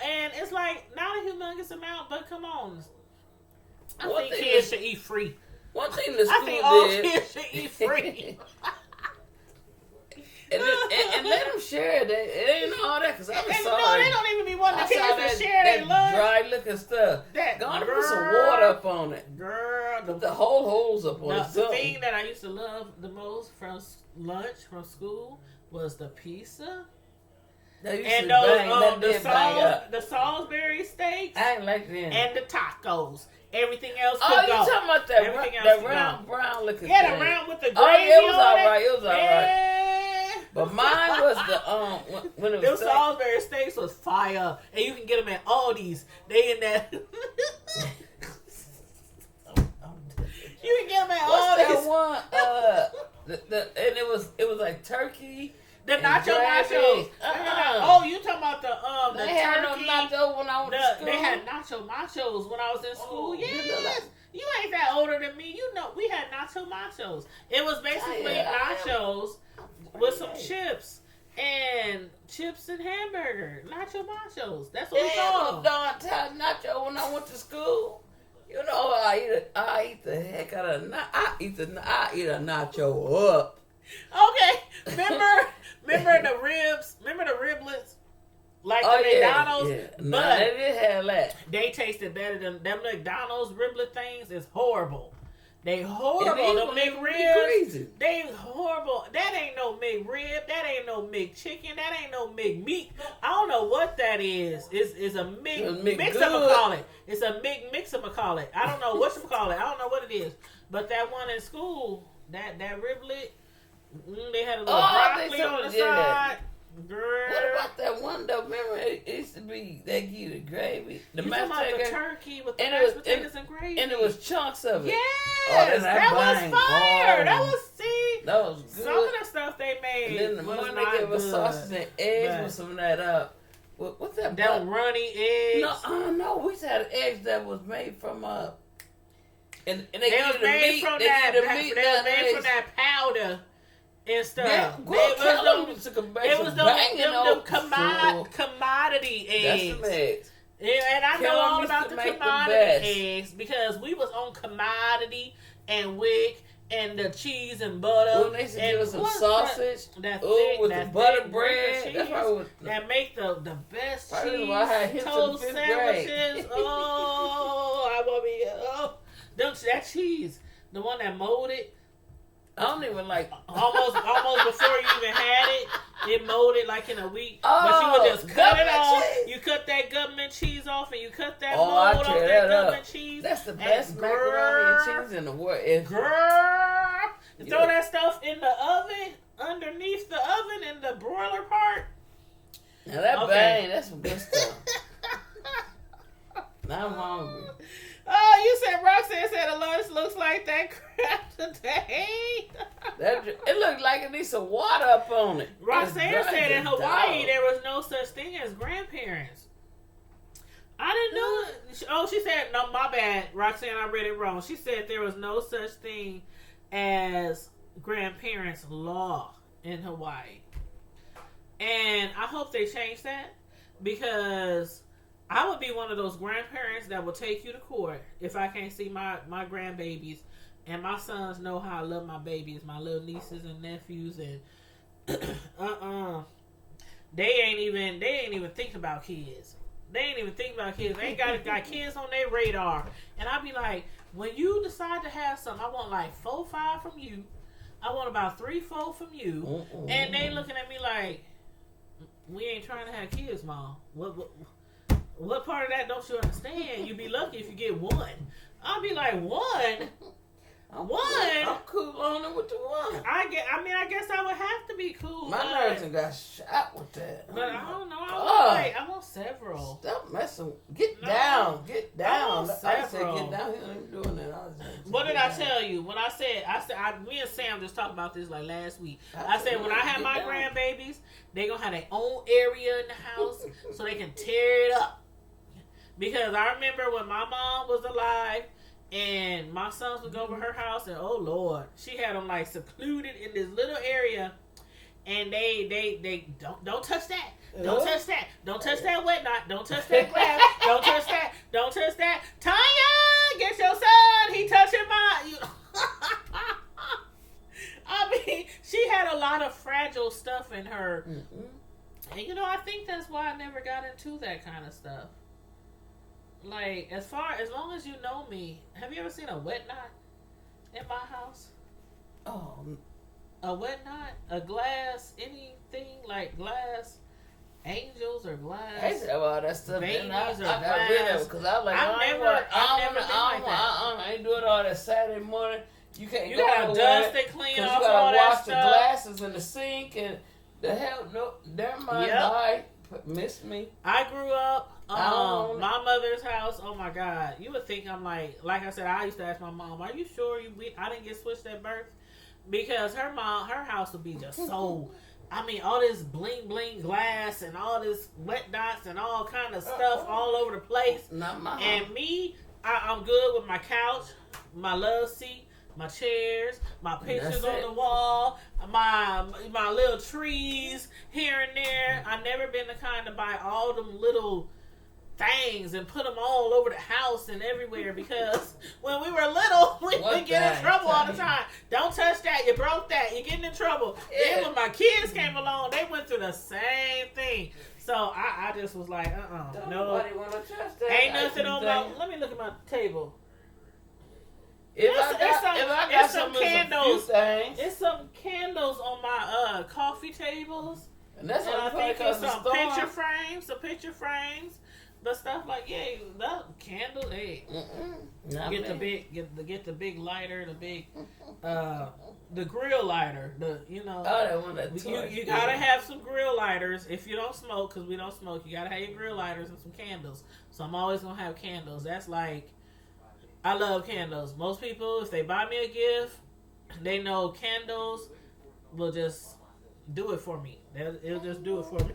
A: And it's like not a humongous amount, but come on. I
B: One
A: think
B: thing
A: kids
B: is-
A: should eat free.
B: One thing the
A: I think all
B: school did.
A: kids should eat free.
B: And let them share that. It ain't all that because I'm
A: And
B: sorry.
A: no, they don't even be wanting
B: I
A: the
B: saw
A: kids to share
B: that
A: their lunch.
B: dry looking stuff.
A: That
B: Go on and
A: girl,
B: put some water up on it.
A: Girl,
B: Put the whole holes up on it.
A: the thing that I used to love the most from lunch from school was the pizza and the Salisbury steaks
B: I ain't like them.
A: and the tacos. Everything else could
B: Oh, you
A: go.
B: talking about that,
A: Everything else
B: that
A: could
B: round
A: go.
B: brown looking
A: Yeah,
B: thing?
A: the round with the gravy
B: Oh, yeah, it was
A: on
B: alright. It was alright.
A: Yeah.
B: But mine was the when it
A: Them
B: was
A: Salisbury steaks was fire, and you can get them at Aldi's. They in that. You can get them at
B: What's
A: Aldi's.
B: that one? And it was like turkey.
A: The
B: and
A: nacho
B: gravy.
A: nachos.
B: Uh-uh.
A: Oh, you talking about the
B: They had no
A: turkey?
B: nacho when I went to school.
A: They had nacho machos when I was in school.
B: Oh, you
A: Yes.
B: look like-
A: You ain't that older than me. You know, we had nacho machos. It was basically
B: I am.
A: nachos with some chips and hamburger. Nacho machos. That's what we
B: They
A: call
B: had no
A: them.
B: darn time nacho when I went to school. You know, I eat the heck out of I eat a nacho up.
A: Okay. Remember the ribs? Remember the riblets? Like the McDonald's?
B: Yeah.
A: But
B: Nah, they did have that.
A: they tasted better than them McDonald's riblet things. Is horrible. They
B: And
A: horrible.
B: these
A: The
B: ones be
A: McRibs,
B: crazy.
A: they horrible. That ain't no McRib. That ain't no McChicken. That ain't no McMeat. I don't know what that is. It's a mix-a-macallit. It's a mix-a-macallit. I don't know what you call it. I don't know what it is. But that one in school, that riblet, they had a little broccoli on the side. Girl.
B: What about that one though? Remember, it used to be they give you the gravy, the
A: You
B: mashed
A: talking about the
B: potato,
A: turkey with the
B: and it
A: mashed
B: was-
A: potatoes and gravy.
B: and it was chunks of it.
A: Yes,
B: that
A: that
B: bang,
A: was fire.
B: oh.
A: That was
B: That was good.
A: some of the stuff they
B: And
A: made
B: then the
A: was
B: one
A: not
B: they gave us
A: good.
B: sausage and eggs
A: But-
B: with some of that what's that?
A: That runny eggs.
B: No, we just had eggs that was made from and they
A: They
B: give
A: was
B: you the
A: made
B: meat.
A: from
B: They
A: that.
B: give you the meat
A: They was made
B: nowadays.
A: from that powder and stuff.
B: Yeah,
A: It was them commodity
B: That's
A: eggs.
B: the eggs.
A: Yeah, and I know
B: Kellogg
A: all
B: used
A: about
B: to
A: the
B: make the
A: commodity
B: best.
A: eggs because we was on commodity and wick and the cheese and butter.
B: When they used to
A: and
B: give us some
A: what's
B: sausage,
A: that
B: ooh,
A: thick,
B: with
A: that
B: the butter
A: thick
B: bread.
A: cheese
B: That's why
A: that make the best
B: Probably
A: cheese
B: why I had hints of
A: toast
B: fifth grade.
A: sandwiches. Oh, I want me that cheese, the one that molded.
B: I don't even like.
A: Almost before you even had it, it molded like in a week.
B: Oh,
A: but you would just cut it
B: government
A: off.
B: cheese.
A: You cut that government cheese off, and you cut that
B: Oh, I
A: mold off
B: tear
A: that
B: that up.
A: government cheese.
B: That's the
A: And
B: best macaroni and cheese in the world.
A: Girl, you throw
B: Yeah.
A: that stuff in the oven, underneath the oven in the broiler part.
B: Now that
A: Okay.
B: bang, that's some good stuff. Now I'm hungry.
A: Oh, you said Roxanne said the lunch looks like that crap today.
B: It looked like it needs some water up on it.
A: Roxanne said in Hawaii
B: dog.
A: there was no such thing as grandparents. I didn't know. Oh, she said, no, my bad. Roxanne, I read it wrong. She said there was no such thing as grandparents law in Hawaii. And I hope they change that, because I would be one of those grandparents that will take you to court if I can't see my grandbabies. And my sons know how I love my babies, my little nieces and nephews, and they ain't even think about kids. They ain't even think about kids. They ain't got kids on their radar. And I be like, when you decide to have some, I want like 4, 5 from you. I want about 3, 4 from you. And they looking at me like, we ain't trying to have kids, Mom. What part of that don't you understand? You be lucky if you get one. I'll be like, one?
B: I'm cool on it with the one.
A: I guess I would have to be cool.
B: My nerves got shot with that.
A: But I don't know. I want several.
B: Stop messing. Get down.
A: I
B: said get down. He ain't doing that.
A: What did I tell you? When I said, me and Sam just talked about this like last week. I said when I have my grandbabies, they gonna have their own area in the house so they can tear it up. Because I remember when my mom was alive, and my sons would go over her house, and oh Lord, she had them like secluded in this little area, and they don't touch that, don't touch that, don't touch that wet knot, don't touch that grass, don't touch that. Tanya, get your son, he touching my. I mean, she had a lot of fragile stuff in her, and I think that's why I never got into that kind of stuff. Like, as long as you know me, have you ever seen a wet knot in my house?
B: Oh.
A: A wet knot? A glass, anything like glass angels or glass?
B: I used to have all that stuff.
A: Babies
B: I
A: or
B: got
A: glass.
B: rid of it because I was like, I ain't doing all that Saturday morning. You can't
A: You
B: go
A: gotta dust and clean off
B: you
A: all
B: gotta
A: that
B: wash
A: stuff.
B: the glasses in the sink and the hell, no, never mind.
A: Yep.
B: Bye. Miss me.
A: I grew up, my mother's house. Oh my God, you would think I'm like I said, I used to ask my mom, "Are you sure I didn't get switched at birth?" Because her house would be just so. I mean, all this bling bling glass and all this wet dots and all kind of stuff all over the place.
B: Not mine.
A: And me, I'm good with my couch, my love seat, my chairs, my pictures on the wall, my little trees here and there. I've never been the kind to buy all them little things and put them all over the house and everywhere, because when we were little, we would get in trouble all the time. Don't touch that. You broke that. You're getting in trouble. Yeah. Then when my kids came along, they went through the same thing. So I just was like, no.
B: Nobody want to touch that.
A: Ain't nothing on my. Let me look at my table.
B: If I got some candles,
A: it's some candles on my coffee tables.
B: And that's what
A: I think it's some
B: picture
A: frames, but stuff like the candle. Hey, get the big lighter, the big the grill lighter.
B: that one that
A: you gotta have some grill lighters if you don't smoke, because we don't smoke. You gotta have your grill lighters and some candles. So I'm always gonna have candles. That's like. I love candles. Most people, if they buy me a gift, they know candles will just do it for me. It'll just do it for me.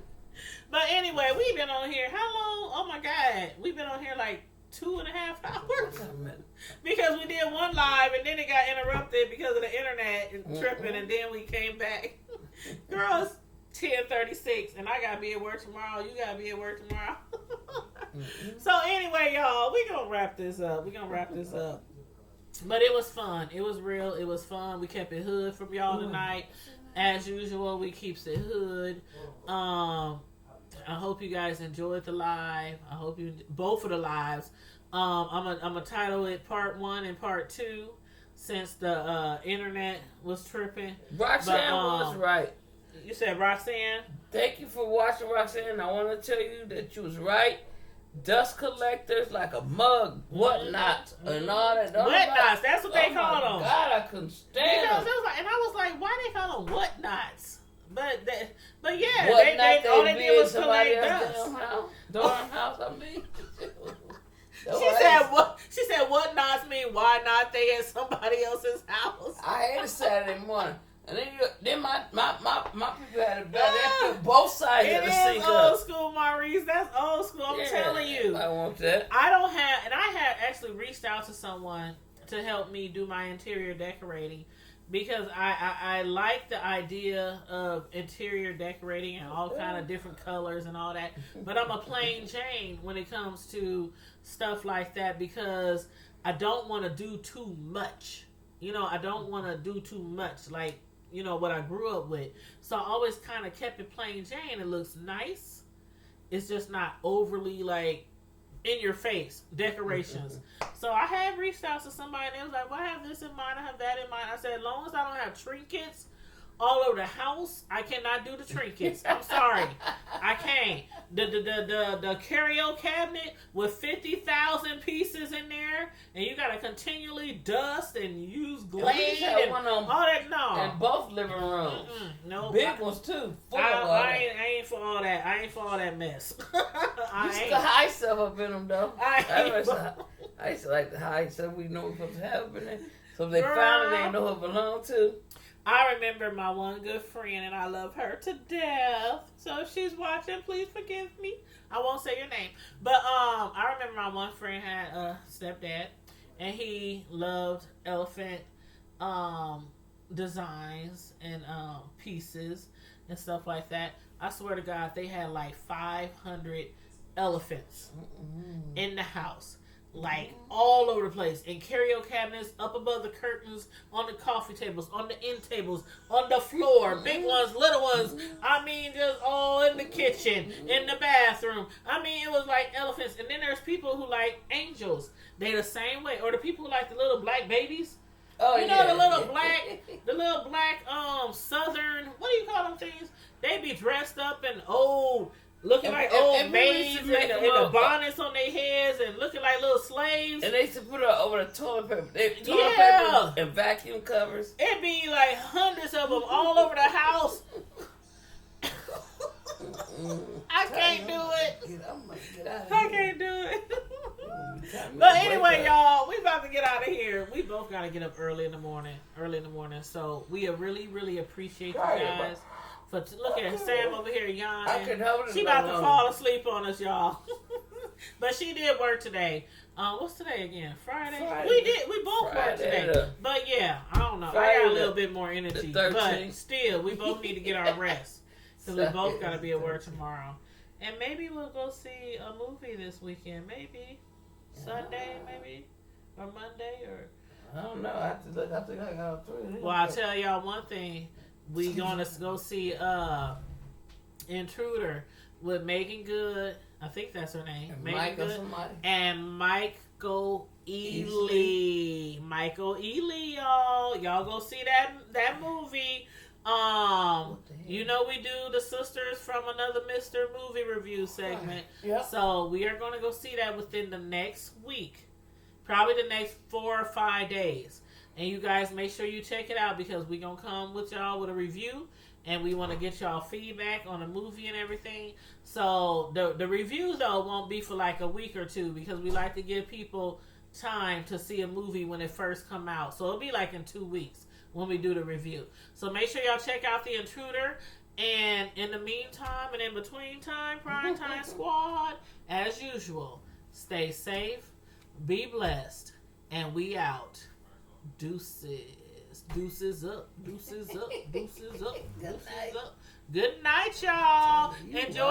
A: But anyway, we've been on here. How long? Oh my God. We've been on here like 2.5 hours. Because we did one live and then it got interrupted because of the internet and tripping, and then we came back. Girl, it's 10:36 and I gotta be at work tomorrow. You gotta be at work tomorrow. So anyway, y'all, we gonna wrap this up. But it was fun. It was real. It was fun. We kept it hood from y'all tonight. As usual, we keeps it hood. I hope you guys enjoyed the live. I hope you both of the lives. I'm gonna title it Part 1 and Part 2, since the internet was tripping.
B: Roxanne was right.
A: You said Roxanne?
B: Thank you for watching, Roxanne. I want to tell you that you was right. Dust collectors, like a mug, whatnot, and all that.
A: Whatnots, that's what they call them.
B: God, I couldn't stand them.
A: And I was like, why they call them whatnots? But yeah, all they did was collect dust.
B: Dorm house, I mean.
A: She said what nots mean? Why not they at somebody else's house?
B: I hate a Saturday morning. And then my people had a bad. They put both sides of the sink
A: It is old
B: up.
A: school, Maurice. That's old school. I'm telling you.
B: I want that.
A: I don't have, and I had actually reached out to someone to help me do my interior decorating because I like the idea of interior decorating and all kind of different colors and all that. But I'm a plain Jane when it comes to stuff like that because I don't want to do too much. You know, I don't want to do too much like, you know, what I grew up with. So I always kind of kept it plain Jane. It looks nice. It's just not overly like in your face decorations. So I had reached out to somebody and they was like, well, I have this in mind, I have that in mind. I said, as long as I don't have trinkets all over the house, I cannot do the trinkets. I'm sorry. I can't. The karaoke cabinet with 50,000 pieces in there and you gotta continually dust and use Glade and all that. No.
B: And both living rooms.
A: No.
B: Big ones too.
A: I ain't for all that. I ain't for all that mess.
B: You still hide stuff up in them though. I used to like to hide stuff we know we're supposed to have in there. So if they found it, they know who it belonged to.
A: I remember my one good friend, and I love her to death. So if she's watching, please forgive me. I won't say your name. But I remember my one friend had a stepdad, and he loved elephant designs and pieces and stuff like that. I swear to God, they had like 500 elephants in the house. Like all over the place, in karaoke cabinets, up above the curtains, on the coffee tables, on the end tables, on the floor, big ones, little ones. I mean, just all in the kitchen, in the bathroom. I mean, it was like elephants. And then there's people who like angels. They the same way, or the people who like the little black babies.
B: Oh,
A: you know the little black southern. What do you call them things? They be dressed up in old. Looking like old maids and the bonnets on their heads and looking like little slaves.
B: And they used to put it over the toilet paper. Toilet paper and vacuum covers.
A: It'd be like hundreds of them all over the house. I can't do it. I can't do it. But anyway, y'all, we about to get out of here. We both got to get up early in the morning. So we really, really appreciate you guys. But look at Sam over here yawning. She about to fall asleep on us, y'all. But she did work today. What's today again? Friday? We both worked today. But yeah, I don't know. I got a little bit more energy. But still, we both need to get our rest. Because we both got to be at work tomorrow. And maybe we'll go see a movie this weekend. Maybe. Sunday, maybe. Or Monday, or...
B: I don't know. I have to look. I think I got 3.
A: Well, I'll tell y'all one thing. We gonna go see Intruder with Megan Good. I think that's her name.
B: And
A: Megan Good and Michael Ealy. Michael Ealy, y'all. Y'all go see that movie. You know we do the Sisters from Another Mr. movie review segment.
B: Yep.
A: So we are gonna go see that within the next week. Probably the next 4 or 5 days. And you guys make sure you check it out because we're going to come with y'all with a review. And we want to get y'all feedback on the movie and everything. So the review, though, won't be for like a week or two because we like to give people time to see a movie when it first come out. So it'll be like in 2 weeks when we do the review. So make sure y'all check out The Intruder. And in the meantime and in between time, Prime Time Squad, as usual, stay safe, be blessed, and we out. Deuces. Deuces up. Deuces up. Deuces up. Deuces up. Good night, y'all. Enjoy.